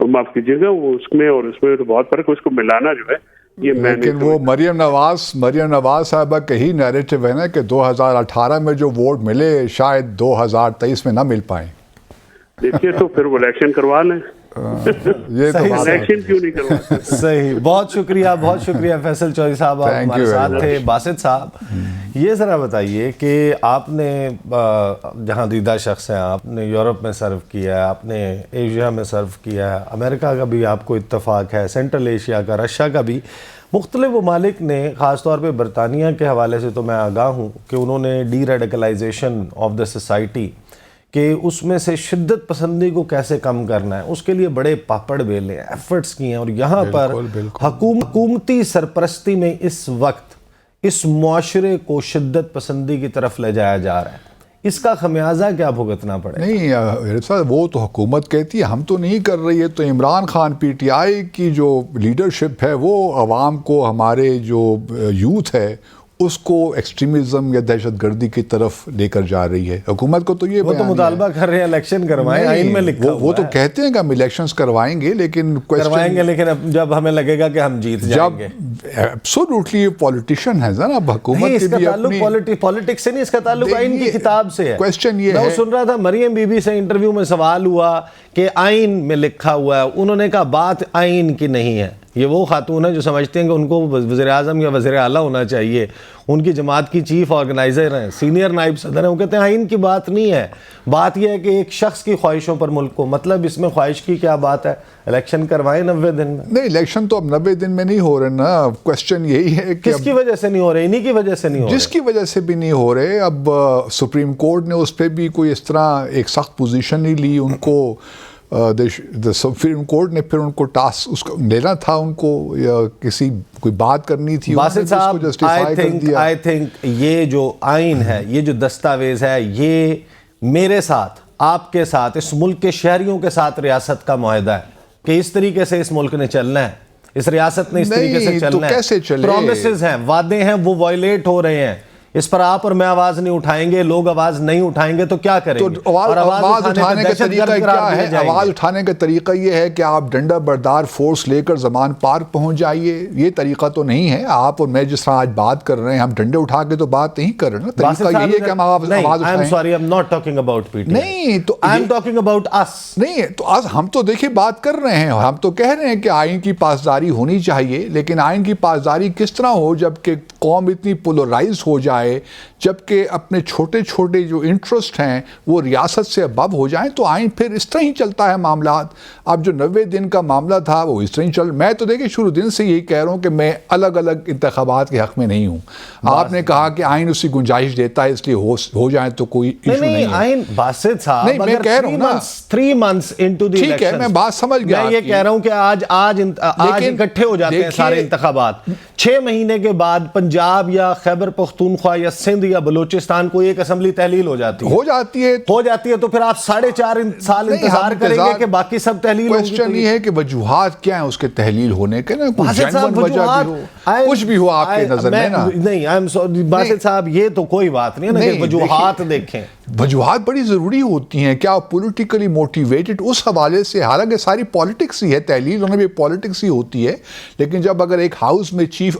معاف کیجیے گا، وہ اس میں اور اس میں تو بہت فرق ہے. اس کو ملانا جو ہے یہ میں لیکن وہ مریم نواز صاحبہ کا ہی نیریٹو ہے نا کہ 2018 میں جو ووٹ ملے شاید 2023 میں نہ مل پائیں. دیکھیے تو پھر وہ الیکشن کروا لیں. یہ تو الیکشن کیوں نہیں کرواتے؟ صحیح. بہت شکریہ فیصل چودھری صاحب, آپ ہمارے ساتھ تھے. باسط صاحب یہ ذرا بتائیے کہ آپ نے جہاں دیدہ شخص ہیں, آپ نے یورپ میں سرو کیا ہے, آپ نے ایشیا میں سرو کیا ہے, امریکہ کا بھی آپ کو اتفاق ہے, سینٹرل ایشیا کا, رشیا کا بھی. مختلف ممالک نے خاص طور پہ برطانیہ کے حوالے سے تو میں آگاہ ہوں کہ انہوں نے D radicalisation of the society کہ اس میں سے شدت پسندی کو کیسے کم کرنا ہے, اس کے لیے بڑے پاپڑ بیلے ایفرٹس کیے ہیں. اور یہاں پر حکومتی سرپرستی میں اس وقت اس معاشرے کو شدت پسندی کی طرف لے جایا جا رہا ہے. اس کا خمیازہ کیا بھگتنا پڑے؟ نہیں, وہ تو حکومت کہتی ہے, ہم تو نہیں کر رہی ہے. تو Imran Khan P T I کی جو لیڈرشپ ہے وہ عوام کو, ہمارے جو یوتھ ہے اس کو ایکسٹریمزم یا دہشت گردی کی طرف لے کر جا رہی ہے. حکومت کو تو یہ وہ تو مطالبہ کر رہے ہیں الیکشن کروائیں, آئین میں لکھا ہوا ہے. وہ تو کہتے ہیں کہ ہم الیکشنز کروائیں گے, لیکن جب ہمیں لگے گا کہ ہم جیت جائیں گے. ایبسولوٹلی پولیٹیشین ہے نا, اب حکومت اس کا تعلق پولیٹکس سے نہیں, اس کا تعلق آئین کی کتاب سے ہے. کویسچن یہ ہے, میں سن رہا تھا مریم بی بی سے انٹرویو میں سوال ہوا کہ آئین میں لکھا ہوا ہے, انہوں نے کہا بات آئین کی نہیں ہے. یہ وہ خاتون ہے جو سمجھتے ہیں کہ ان کو وزیر اعظم یا وزیر اعلیٰ ہونا چاہیے, ان کی جماعت کی چیف آرگنائزر ہیں, سینئر نائب صدر ہیں. وہ کہتے ہیں آئین کی بات نہیں ہے, بات یہ ہے کہ ایک شخص کی خواہشوں پر ملک کو, مطلب اس میں خواہش کی کیا بات ہے؟ الیکشن کروائیں 90 دن میں. نہیں, الیکشن تو اب 90 دن میں نہیں ہو رہے نا. کویسچن یہی ہے کہ کس کی وجہ سے نہیں ہو رہے؟ انہی کی وجہ سے نہیں ہو رہے. جس کی وجہ سے بھی نہیں ہو رہے. اب سپریم کورٹ نے اس پہ بھی کوئی اس طرح ایک سخت پوزیشن نہیں لی. ان کو سپریم کورٹ نے پھر ان کو ٹاسک اس کو لینا تھا, ان کو یا کسی کوئی بات کرنی تھی. باسط صاحب, I think یہ جو آئین ہے, یہ جو دستاویز ہے, یہ میرے ساتھ, آپ کے ساتھ, اس ملک کے شہریوں کے ساتھ ریاست کا معاہدہ ہے کہ اس طریقے سے اس ملک نے چلنا ہے, اس ریاست نے اس طریقے سے چلنا ہے. پرومسز ہیں, وعدے ہیں, وہ وائلیٹ ہو رہے ہیں. اس پر آپ اور میں آواز نہیں اٹھائیں گے, لوگ آواز نہیں اٹھائیں گے تو کیا کریں گے؟ تو آواز اٹھانے کا طریقہ کیا ہے؟ آواز اٹھانے کا طریقہ یہ ہے کہ آپ ڈنڈا بردار فورس لے کر زمان پارک پہنچ جائیے. یہ طریقہ تو نہیں ہے. آپ اور میں جس طرح آج بات کر رہے ہیں, ہم ڈنڈے اٹھا کے تو بات نہیں کر رہے نا. طریقہ یہی ہے کہ ہم آواز اٹھائیں. I'm sorry, I'm not talking about PTI. نہیں, تو I'm talking about us. نہیں, تو آج ہم تو دیکھیں بات کر رہے ہیں, ہم تو کہہ رہے ہیں کہ آئین کی پاسداری ہونی چاہیے. لیکن آئین کی پاسداری کس طرح ہو جب کہ قوم اتنی پولرائز ہو جائے, جبکہ اپنے چھوٹے چھوٹے جو انٹرسٹ ہیں وہ ریاست سے ابو ہو جائیں, تو آئین پھر اس طرح ہی چلتا ہے معاملات. اب جو 90 دن کا معاملہ تھا وہ اس طرح ہی چل. میں تو دیکھیں شروع دن سے یہی کہہ رہا ہوں کہ میں الگ الگ انتخابات کے حق میں نہیں ہوں. آپ نے کہا کہ آئین اسی گنجائش دیتا ہے, اس لیے ہو جائیں تو کوئی ایشو نہیں ہے. آئین باسط صاحب, نہیں, میں کہہ رہا ہوں نا 3 months into the ٹھیک ہے, میں بات سمجھ گیا. میں یہ کہہ رہا ہوں کہ آج اکٹھے ہو جاتے ہیں سارے انتخابات. 6 مہینے کے بعد پنجاب یا خیبر پختونخوا یا سندھ یا بلوچستان کو ایک اسمبلی تحلیل ہو جاتی ہے تو پھر آپ 4.5 سال انتظار کریں گے کہ باقی سب تحلیل ہوں گی. کویسچن یہ ہے کہ وجوہات کیا ہیں اس کے تحلیل ہونے کے, نا کوئی جینوئن وجہ بھی ہو, کچھ بھی ہو آپ کے نظر میں نا. نہیں باسط صاحب, یہ تو کوئی بات نہیں ہے نا کہ وجوہات دیکھیں. وجوہات بڑی ضروری ہوتی ہیں. کیا پولیٹیکلی موٹیویٹڈ, اس حوالے سے حالانکہ ساری پالیٹکس ہی ہے, تحلیل ہونا بھی پالیٹکس ہی ہوتی ہے. لیکن جب اگر ایک ہاؤس میں چیف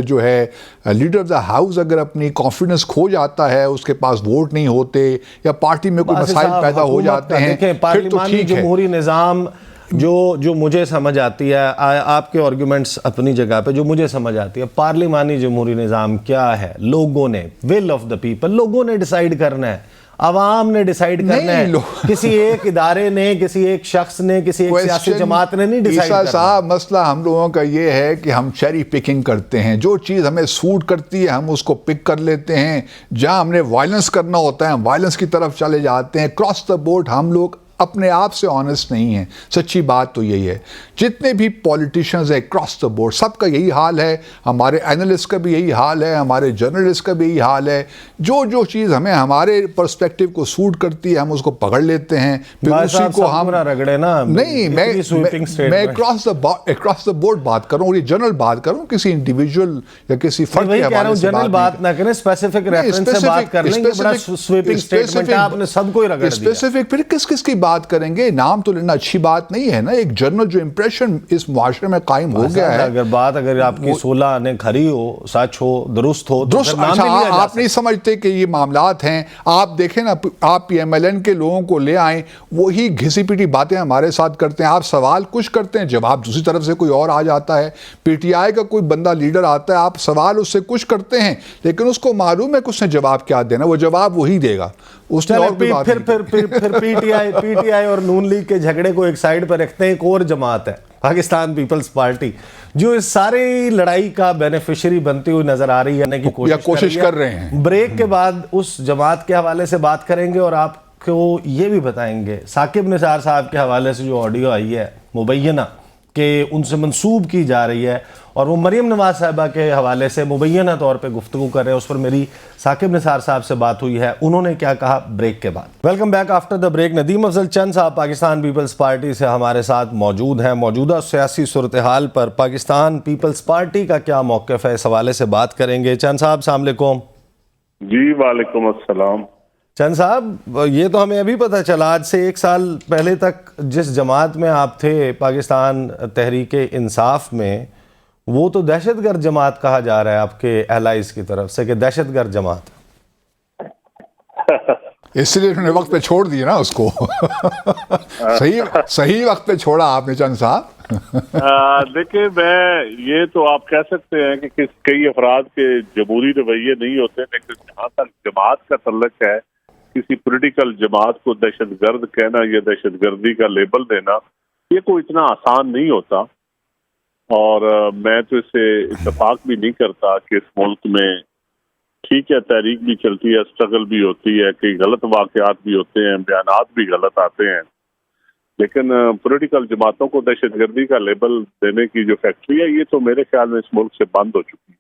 جو ہے لیڈر آف دا ہاؤس اگر اپنی کانفیڈنس کھو جاتا ہے, اس کے پاس ووٹ نہیں ہوتے یا پارٹی میں کوئی مسائل پیدا ہو جاتے ہیں, پھر تو ٹھیک ہے. جمہوری نظام جو مجھے سمجھ آتی ہے, آپ کے آرگومنٹس اپنی جگہ پہ, جو مجھے سمجھ آتی ہے, پارلیمانی جمہوری نظام کیا ہے؟ لوگوں نے, ول آف دا پیپل, لوگوں نے ڈیسائیڈ کرنا ہے, عوام نے ڈیسائیڈ کرنا ہے. کسی ایک ادارے نے, کسی ایک شخص نے, کسی ایک سیاسی جماعت نے نہیں ڈیسائیڈ کرنا. صاحب مسئلہ ہم لوگوں کا یہ ہے کہ ہم چیری پکنگ کرتے ہیں. جو چیز ہمیں سوٹ کرتی ہے ہم اس کو پک کر لیتے ہیں. جہاں ہم نے وائلنس کرنا ہوتا ہے ہم وائلنس کی طرف چلے جاتے ہیں. کراس دا بورڈ ہم لوگ اپنے آپ سے آنیسٹ نہیں ہیں. سچی بات تو یہی ہے. جتنے بھی پولیٹیشنز ہیں کراس دا بورڈ سب کا یہی حال ہے. ہمارے اینالسٹ کا بھی یہی حال ہے, ہمارے جرنلسٹ کا بھی یہی حال ہے. جو چیز ہمیں ہمارے پرسپیکٹیو کو سوٹ کرتی ہے ہم اس کو پکڑ لیتے ہیں, پھر اسی کو ہم رگڑے نا. نہیں, میں کراس دا بورڈ بات کروں اور یہ جنرل بات کروں, کسی انڈیویجول یا کسی فرد کے حوالے سے جنرل بات نہ کریں, اسپیسیفک ریفرنس سے بات کر لیں. یہ بڑا سویپنگ سٹیٹمنٹ ہے, آپ نے سب کو ہی رگڑ دیا. اسپیسیفک پھر کس کی بات بات کریں گے. نام تو لینا اچھی بات نہیں ہے نا. ایک جنرل جو امپریشن اس معاشرے میں قائم ہو گیا ہے, اگر آپ کی 16 آنے کھری ہو, سچ ہو, درست ہو, تو درست. اچھا, آپ نہیں سمجھتے کہ یہ معاملات ہیں؟ آپ دیکھیں نا, آپ پی ایم ایل این کے لوگوں کو لے آئیں, وہی گھسی پیٹی باتیں ہمارے ساتھ کرتے ہیں. آپ سوال کچھ کرتے ہیں, جواب دوسری طرف سے کوئی اور آ جاتا ہے. پی ٹی آئی کا کوئی بندہ لیڈر آتا ہے, آپ سوال اس سے کچھ کرتے ہیں, لیکن اس کو معلوم ہے کہ اس نے جواب کیا دینا, وہ جواب وہی دے گا. اس نے پھر پی ٹی آئی اور نون لیگ کے جھگڑے کو ایک سائیڈ پر رکھتے ہیں. ایک اور جماعت ہے پاکستان پیپلز پارٹی, جو اس ساری لڑائی کا بینیفیشری بنتی ہوئی نظر آ رہی ہے کہ کوشش کر رہے ہیں. بریک کے بعد اس جماعت کے حوالے سے بات کریں گے, اور آپ کو یہ بھی بتائیں گے ثاقب نثار صاحب کے حوالے سے جو آڈیو آئی ہے مبینہ کہ ان سے منسوب کی جا رہی ہے, اور وہ مریم نواز صاحبہ کے حوالے سے مبینہ طور پہ گفتگو کر رہے ہیں. اس پر میری ثاقب نثار صاحب سے بات ہوئی ہے, انہوں نے کیا کہا بریک کے بعد. Welcome back after the break. Nadeem Afzal Chan صاحب پاکستان پیپلز پارٹی سے ہمارے ساتھ موجود ہیں. موجودہ سیاسی صورتحال پر پاکستان پیپلز پارٹی کا کیا موقف ہے, اس حوالے سے بات کریں گے. چند صاحب السلام علیکم. جی وعلیکم السلام. چند صاحب, یہ تو ہمیں ابھی پتہ چلا, آج سے 1 سال پہلے تک جس جماعت میں آپ تھے, پاکستان تحریک انصاف میں, وہ تو دہشت گرد جماعت کہا جا رہا ہے آپ کے الائز کی طرف سے, کہ دہشت گرد جماعت. اس لیے انہوں نے وقت پہ چھوڑ دیا نا اس کو. صحیح وقت پہ چھوڑا آپ نے چند صاحب. دیکھیں, میں یہ تو آپ کہہ سکتے ہیں کہ کئی افراد کے جمہوری رویے نہیں ہوتے, لیکن جہاں تک جماعت کا تعلق ہے, کسی پولیٹیکل جماعت کو دہشت گرد کہنا یا دہشت گردی کا لیبل دینا, یہ کوئی اتنا آسان نہیں ہوتا. اور میں تو اس سے اتفاق بھی نہیں کرتا کہ اس ملک میں ٹھیک ہے تحریک بھی چلتی ہے, اسٹرگل بھی ہوتی ہے, کئی غلط واقعات بھی ہوتے ہیں, بیانات بھی غلط آتے ہیں, لیکن پولیٹیکل جماعتوں کو دہشت گردی کا لیبل دینے کی جو فیکٹری ہے, یہ تو میرے خیال میں اس ملک سے بند ہو چکی ہے.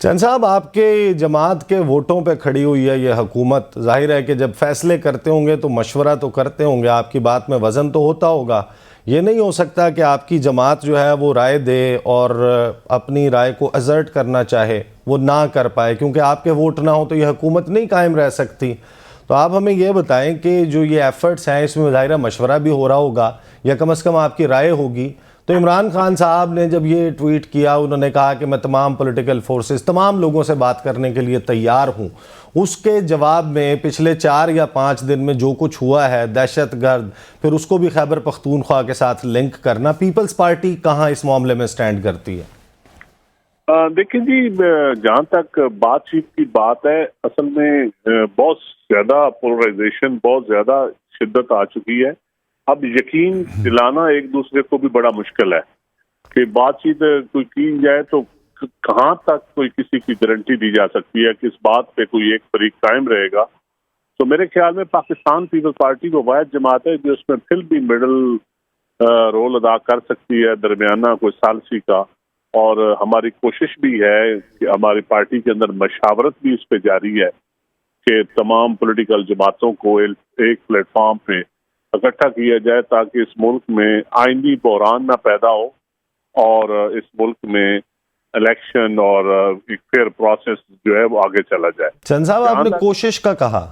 چند صاحب, آپ کے جماعت کے ووٹوں پہ کھڑی ہوئی ہے یہ حکومت. ظاہر ہے کہ جب فیصلے کرتے ہوں گے تو مشورہ تو کرتے ہوں گے, آپ کی بات میں وزن تو ہوتا ہوگا. یہ نہیں ہو سکتا کہ آپ کی جماعت جو ہے وہ رائے دے اور اپنی رائے کو ایزرٹ کرنا چاہے, وہ نہ کر پائے, کیونکہ آپ کے ووٹ نہ ہو تو یہ حکومت نہیں قائم رہ سکتی. تو آپ ہمیں یہ بتائیں کہ جو یہ ایفرٹس ہیں, اس میں ظاہرہ مشورہ بھی ہو رہا ہوگا, یا کم از کم آپ کی رائے ہوگی. تو عمران خان صاحب نے جب یہ ٹویٹ کیا, انہوں نے کہا کہ میں تمام پولیٹیکل فورسز, تمام لوگوں سے بات کرنے کے لیے تیار ہوں. اس کے جواب میں پچھلے 4 یا 5 دن میں جو کچھ ہوا ہے, دہشت گرد, پھر اس کو بھی خیبر پختونخوا کے ساتھ لنک کرنا, پیپلز پارٹی کہاں اس معاملے میں سٹینڈ کرتی ہے؟ دیکھیں جی, جہاں تک بات چیت کی بات ہے, اصل میں بہت زیادہ پولرائزیشن, بہت زیادہ شدت آ چکی ہے. اب یقین دلانا ایک دوسرے کو بھی بڑا مشکل ہے کہ بات چیت کوئی کی جائے تو کہاں تک کوئی کسی کی گارنٹی دی جا سکتی ہے کہ اس بات پہ کوئی ایک فریق قائم رہے گا. تو میرے خیال میں پاکستان پیپلز پارٹی کو واحد جماعت ہے جو اس میں پھر بھی مڈل رول ادا کر سکتی ہے, درمیانہ کوئی ثالثی کا. اور ہماری کوشش بھی ہے کہ ہماری پارٹی کے اندر مشاورت بھی اس پہ جاری ہے کہ تمام پولیٹیکل جماعتوں کو ایک پلیٹ فارم پہ اکٹھا کیا جائے تاکہ اس ملک میں آئینی بحران نہ پیدا ہو اور اس ملک میں الیکشن اور ایک فیئر پروسیس جو ہے وہ آگے چلا جائے. چند صاحب, آپ نے کوشش کا کہا,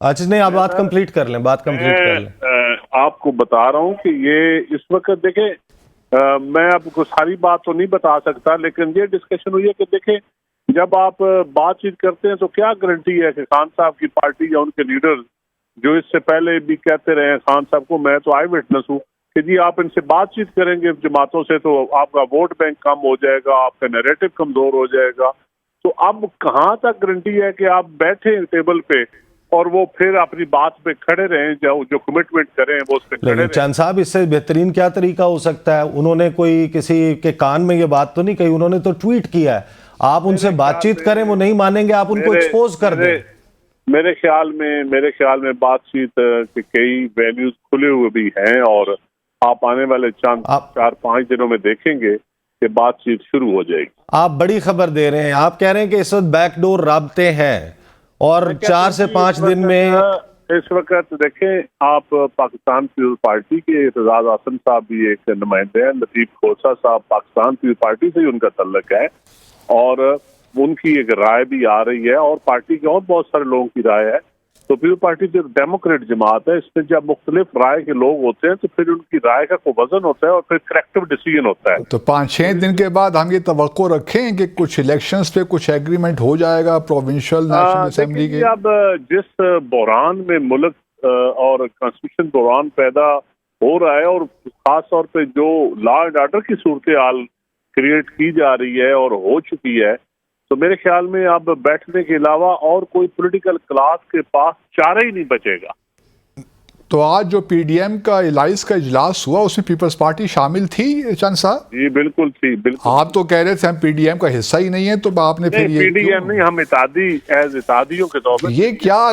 اچھا نہیں, آپ بات کمپلیٹ کر لیں, بات کمپلیٹ کر لیں. آپ کو بتا رہا ہوں کہ یہ اس وقت دیکھیں, میں آپ کو ساری بات تو نہیں بتا سکتا, لیکن یہ ڈسکشن ہوئی ہے کہ دیکھیں جب آپ بات چیت کرتے ہیں تو کیا گارنٹی ہے کہ خان صاحب کی پارٹی یا ان کے لیڈر جو اس سے پہلے بھی کہتے رہے ہیں خان صاحب کو, میں تو آئی وٹنس ہوں کہ جی آپ ان سے بات چیت کریں گے جماعتوں سے تو آپ کا ووٹ بینک کم ہو جائے گا, آپ کا نیریٹو کمزور ہو جائے گا. تو اب کہاں تک گارنٹی ہے کہ آپ بیٹھیں ٹیبل پہ اور وہ پھر اپنی بات پہ کھڑے رہیں, جو کمٹمنٹ کریں وہ اس پہ کھڑے رہیں. چند صاحب, اس سے بہترین کیا طریقہ ہو سکتا ہے؟ انہوں نے کوئی کسی کے کان میں یہ بات تو نہیں کہی, انہوں نے تو ٹویٹ کیا ہے. آپ ان سے بات چیت کریں, وہ نہیں مانیں گے, آپ ان کو ایکسپوز کر دیں. میرے خیال میں بات چیت کے کئی ویلیوز کھلے ہوئے بھی ہیں, اور آپ آنے والے 4-5 دنوں میں دیکھیں گے کہ بات چیت شروع ہو جائے گی. آپ بڑی خبر دے رہے ہیں, آپ کہہ رہے ہیں کہ اس وقت بیک ڈور رابطے ہیں, اور 4 سے 5 دن میں اس وقت دیکھیں آپ پاکستان پیپلز پارٹی کے اعتزاز احسن صاحب بھی ایک نمائندے ہیں, لطیف کھوسہ صاحب پاکستان پیپلز پارٹی سے ہی ان کا تعلق ہے, اور ان کی ایک رائے بھی آ رہی ہے, اور پارٹی کے اور بہت سارے لوگوں کی رائے ہے تو پیپلز پارٹی جو ڈیموکریٹ جماعت ہے، اس میں جب مختلف رائے کے لوگ ہوتے ہیں تو پھر ان کی رائے کا کوئی وزن ہوتا ہے اور پھر کریکٹو ڈیسیژن ہوتا ہے. تو 5-6 دن کے بعد ہم یہ توقع رکھیں کہ کچھ الیکشنز پہ کچھ ایگریمنٹ ہو جائے گا پروونشل نیشنل اسمبلی کے. اب جس بحران میں ملک اور کانسٹیٹیوشن بحران پیدا ہو رہا ہے، اور خاص طور پہ جو لا اینڈ آرڈر کی صورتحال کریٹ کی جا رہی ہے اور ہو چکی ہے، تو میرے خیال میں اب بیٹھنے کے علاوہ اور کوئی پولیٹیکل کلاس کے پاس چارہ ہی نہیں بچے گا. تو آج جو پی ڈی ایم کا الائز کا اجلاس ہوا اس میں پیپلز پارٹی شامل تھی چند صاحب؟ جی بالکل تھی، بالکل. آپ تو کہہ رہے تھے ہم پی ڈی ایم کا حصہ ہی نہیں ہے، تو آپ نے پھر پی ڈی ایم نہیں، ہم اتحادی ایز اتحادیوں کے طور پر. یہ کیا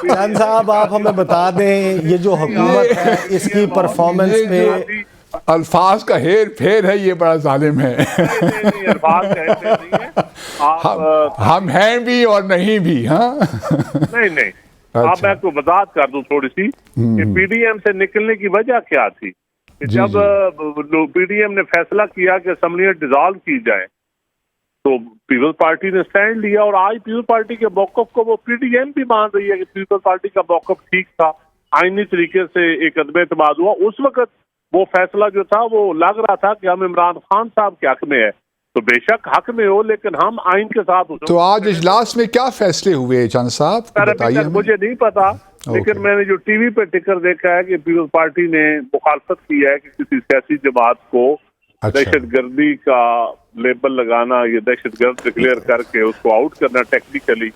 چند صاحب آپ ہمیں بتا دیں یہ جو حکومت ہے اس کی پرفارمنس پہ الفاظ کا ہیر پھیر ہے، یہ بڑا ظالم ہے. ہم ہیں بھی اور نہیں بھی. ہاں نہیں آپ میں کو وضاحت کر دوں تھوڑی سی کہ پی ڈی ایم سے نکلنے کی وجہ کیا تھی. جب پی ڈی ایم نے فیصلہ کیا کہ اسمبلی ڈیزالو کی جائے تو پیپلز پارٹی نے سٹینڈ لیا، اور آج پیپلز پارٹی کے موقف کو وہ پی ڈی ایم بھی مان رہی ہے کہ پیپلز پارٹی کا موقف ٹھیک تھا، آئینی طریقے سے ایک عدم اعتماد ہوا. اس وقت وہ فیصلہ جو تھا وہ لگ رہا تھا کہ ہم عمران خان صاحب کے حق میں ہے، تو بے شک حق میں ہو، لیکن ہم آئین کے ساتھ. تو آج اجلاس میں کیا فیصلے ہوئے چند صاحب بتائیے؟ مجھے نہیں پتا، لیکن میں نے جو ٹی وی پہ ٹکر دیکھا ہے کہ پیپلز پارٹی نے مخالفت کی ہے کہ کسی سیاسی جماعت کو دہشت گردی کا لیبل لگانا یا دہشت گرد ڈکلیئر کر کے اس کو آؤٹ کرنا ٹیکنیکلی،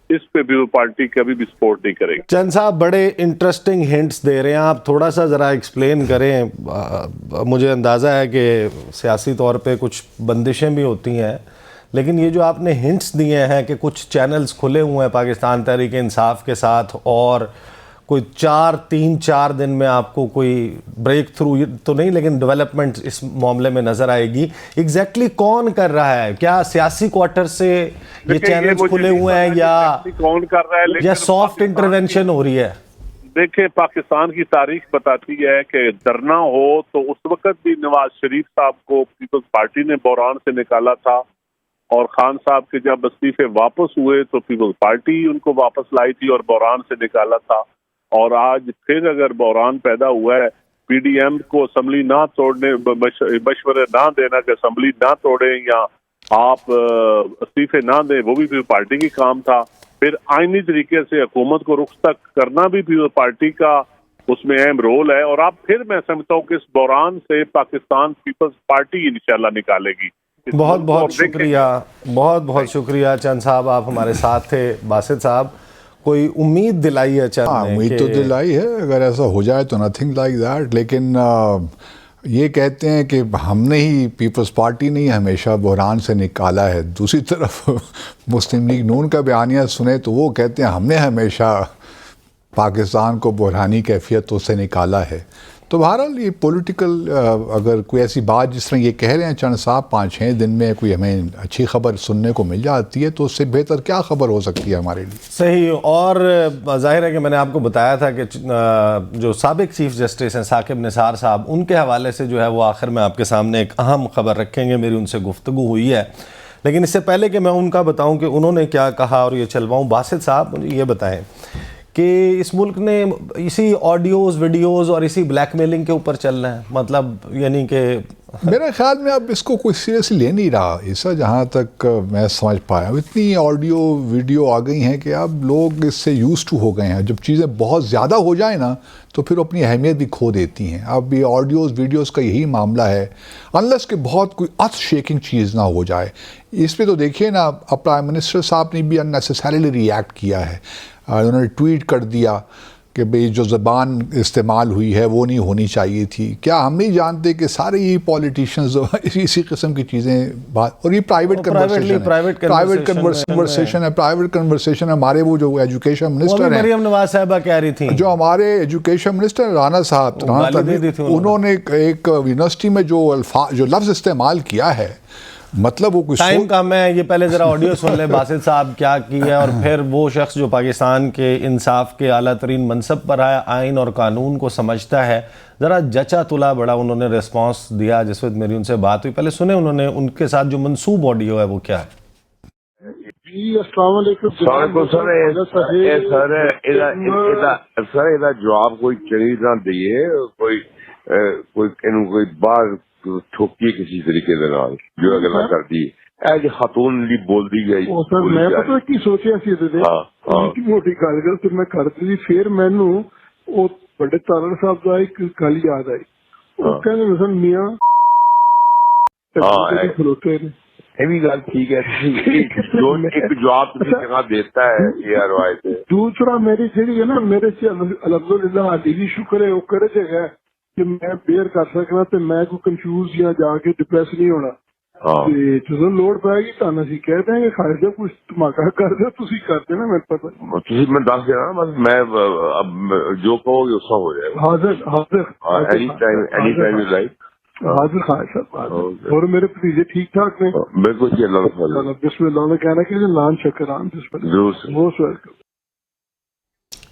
اس پہ بھی پارٹی کبھی بھی سپورٹ نہیں کرے گی. چند صاحب بڑے انٹرسٹنگ ہنٹس دے رہے ہیں، آپ تھوڑا سا ذرا ایکسپلین کریں. مجھے اندازہ ہے کہ سیاسی طور پہ کچھ بندشیں بھی ہوتی ہیں، لیکن یہ جو آپ نے ہنٹس دیے ہیں کہ کچھ چینلز کھلے ہوئے ہیں پاکستان تحریک انصاف کے ساتھ، اور کوئی 3-4 دن میں آپ کو کوئی بریک تھرو تو نہیں لیکن ڈیولپمنٹ اس معاملے میں نظر آئے گی. ایگزیکٹلی کون کر رہا ہے؟ کیا سیاسی کوارٹر سے یہ چینلز کھلے ہوئے ہیں یا سافٹ انٹرونشن ہو رہی ہے؟ دیکھیں پاکستان کی تاریخ بتاتی ہے کہ دھرنا ہو تو اس وقت بھی نواز شریف صاحب کو پیپلز پارٹی نے بحران سے نکالا تھا، اور خان صاحب کے جب استعفے واپس ہوئے تو پیپلز پارٹی ان کو واپس لائی تھی اور بحران سے نکالا تھا. اور آج پھر اگر بحران پیدا ہوا ہے، پی ڈی ایم کو اسمبلی نہ توڑنے مشورے نہ دینا کہ اسمبلی نہ توڑیں یا آپ استعفے نہ دیں، وہ بھی پارٹی کی کام تھا. پھر آئینی طریقے سے حکومت کو رخصت کرنا بھی پارٹی کا اس میں اہم رول ہے. اور اب پھر میں سمجھتا ہوں کہ اس بحران سے پاکستان پیپلز پارٹی انشاءاللہ نکالے گی. بہت بہت شکریہ، بہت بہت شکریہ چند صاحب، آپ ہمارے ساتھ تھے. باسط صاحب کوئی امید دلائی ہے چند نے؟ امید تو دلائی ہے، اگر ایسا ہو جائے تو نتھنگ لائک دیٹ. لیکن یہ کہتے ہیں کہ ہم نے ہی پیپلز پارٹی نے ہی ہمیشہ بحران سے نکالا ہے. دوسری طرف مسلم لیگ نون کا بیانیہ سنیں تو وہ کہتے ہیں ہم نے ہمیشہ پاکستان کو بحرانی کیفیتوں سے نکالا ہے. تو بہرحال یہ پولیٹیکل اگر کوئی ایسی بات جس طرح یہ کہہ رہے ہیں چند صاحب 5-6 دن میں کوئی ہمیں اچھی خبر سننے کو مل جاتی ہے تو اس سے بہتر کیا خبر ہو سکتی ہے ہمارے لیے؟ صحیح. اور ظاہر ہے کہ میں نے آپ کو بتایا تھا کہ جو سابق چیف جسٹس ہیں ثاقب نثار صاحب، ان کے حوالے سے جو ہے وہ آخر میں آپ کے سامنے ایک اہم خبر رکھیں گے. میری ان سے گفتگو ہوئی ہے، لیکن اس سے پہلے کہ میں ان کا بتاؤں کہ انہوں نے کیا کہا اور یہ چلواؤں، باسط صاحب مجھے یہ بتائیں کہ اس ملک نے اسی آڈیوز ویڈیوز اور اسی بلیک میلنگ کے اوپر چلنا ہے، مطلب یعنی کہ میرے خیال میں اب اس کو کوئی سیریسلی لے نہیں رہا ایسا، جہاں تک میں سمجھ پایا اتنی آڈیو ویڈیو آ گئی ہیں کہ اب لوگ اس سے یوز ٹو ہو گئے ہیں. جب چیزیں بہت زیادہ ہو جائیں نا تو پھر اپنی اہمیت بھی کھو دیتی ہیں. اب یہ آڈیوز ویڈیوز کا یہی معاملہ ہے، انلیس کہ بہت کوئی ارتھ شیکنگ چیز نہ ہو جائے. اس پہ تو دیکھیے نا، اب پرائم منسٹر صاحب نے بھی اننیسیسریلی ریئیکٹ کیا ہے. انہوں نے ٹویٹ کر دیا کہ بھئی جو زبان استعمال ہوئی ہے وہ نہیں ہونی چاہیے تھی. کیا ہم نہیں جانتے کہ سارے یہ پولیٹیشینز اسی قسم کی چیزیں بات، اور یہ پرائیویٹ کنورسیشن ہے. ہمارے وہ جو ایجوکیشن منسٹر ہیں، مریم نواز صاحبہ کہہ رہی تھیں، جو ہمارے ایجوکیشن منسٹر رانا صاحب، انہوں نے ایک یونیورسٹی میں جو لفظ استعمال کیا ہے، مطلب وہ کچھ ٹائم کم ہے. یہ پہلے ذرا آڈیو سن لیں باسط صاحب کیا ہے، اور پھر وہ شخص جو پاکستان کے انصاف کے اعلیٰ ترین منصب پر ہے، آئین اور قانون کو سمجھتا ہے، ذرا جچا تلا بڑا انہوں نے ریسپانس دیا جس وقت میری ان سے بات ہوئی. پہلے سنیں انہوں نے ان کے ساتھ جو منسوب آڈیو ہے وہ کیا ہے. جی السلام علیکم سر یہ جواب کوئی چنگی طرح دئیے، کوئی باہر ٹھوکیے کسی طریقے کے نال جو گلا کر دی ایج خاتون لی بول دی گئی سر میں پتا کی سوچیا سی موٹی گل کر تو میں کر دی پھر مینو وہ بڑے تارڑ صاحب کا ایک گل یاد آئی وہ کہنے مثلا میاں کھلوتے نے یہ بھی گل ٹھیک ہے جو ایک جواب جگہ دیتا ہے یہ روایت ہے. دوسرا میری جیڑی ہے نا میرے سے الحمدللہ علی بھی شکر ہے وہ کرے جگہ کہ میں بیئر کر سکنا تے میں کوئی کنفیوز یا جا کے ڈپریس نہیں ہونا. جدو لوڑ پائے گی تانا اسی کہہ دیں گے خارج جب کچھ دھماکہ کر دے تسی کر دینا میرے پتہ تسی میں دس دینا بس میں اب جو کہو گے اس کا ہو جائے گا. حاضر اینی ٹائم یو لائک. حاضر خواہ صاحب اور میرے بھتیجے ٹھیک ٹھاک نے بالکل جی اللہ بسم اللہ نے کہنا کہ نان شکران موسٹ ویلکم.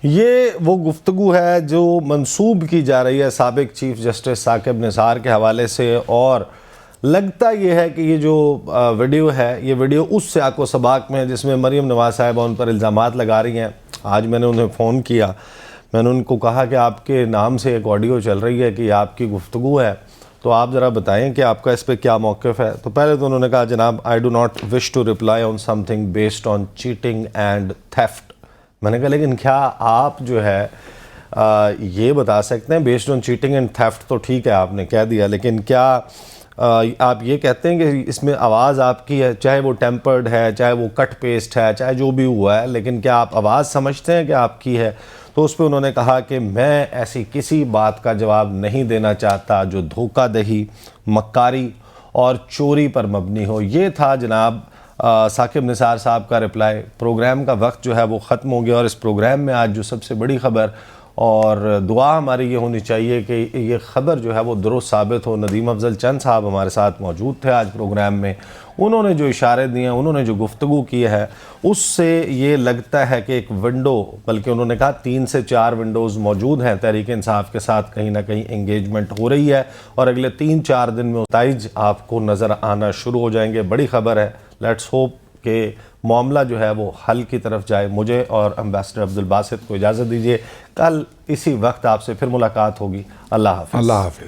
یہ وہ گفتگو ہے جو منسوب کی جا رہی ہے سابق چیف جسٹس ثاقب نثار کے حوالے سے، اور لگتا یہ ہے کہ یہ جو ویڈیو ہے یہ ویڈیو اس سیاق و سباق میں ہے جس میں مریم نواز صاحبہ ان پر الزامات لگا رہی ہیں. آج میں نے انہیں فون کیا، میں نے ان کو کہا کہ آپ کے نام سے ایک آڈیو چل رہی ہے کہ یہ آپ کی گفتگو ہے، تو آپ ذرا بتائیں کہ آپ کا اس پہ کیا موقف ہے. تو پہلے تو انہوں نے کہا جناب I do not wish to reply on something based on cheating and theft. میں نے کہا لیکن کیا آپ جو ہے یہ بتا سکتے ہیں based on cheating and theft تو ٹھیک ہے آپ نے کہہ دیا، لیکن کیا آپ یہ کہتے ہیں کہ اس میں آواز آپ کی ہے، چاہے وہ ٹیمپرڈ ہے، چاہے وہ کٹ پیسٹ ہے، چاہے جو بھی ہوا ہے، لیکن کیا آپ آواز سمجھتے ہیں کہ آپ کی ہے؟ تو اس پہ انہوں نے کہا کہ میں ایسی کسی بات کا جواب نہیں دینا چاہتا جو دھوکہ دہی، مکاری اور چوری پر مبنی ہو. یہ تھا جناب ثاقب نثار صاحب کا رپلائی. پروگرام کا وقت جو ہے وہ ختم ہو گیا، اور اس پروگرام میں آج جو سب سے بڑی خبر اور دعا ہماری یہ ہونی چاہیے کہ یہ خبر جو ہے وہ درست ثابت ہو. ندیم افضل چند صاحب ہمارے ساتھ موجود تھے آج پروگرام میں. انہوں نے جو اشارے دیے ہیں، انہوں نے جو گفتگو کی ہے، اس سے یہ لگتا ہے کہ ایک ونڈو، بلکہ انہوں نے کہا 3 سے 4 ونڈوز موجود ہیں تحریک انصاف کے ساتھ، کہیں نہ کہیں انگیجمنٹ ہو رہی ہے، اور اگلے 3-4 دن میں نتائج آپ کو نظر آنا شروع ہو جائیں گے. بڑی خبر ہے. لیٹس ہوپ کہ معاملہ جو ہے وہ حل کی طرف جائے. مجھے اور امبیسڈر عبدالباسط کو اجازت دیجیے، کل اسی وقت آپ سے پھر ملاقات ہوگی. اللہ حافظ. اللہ حافظ.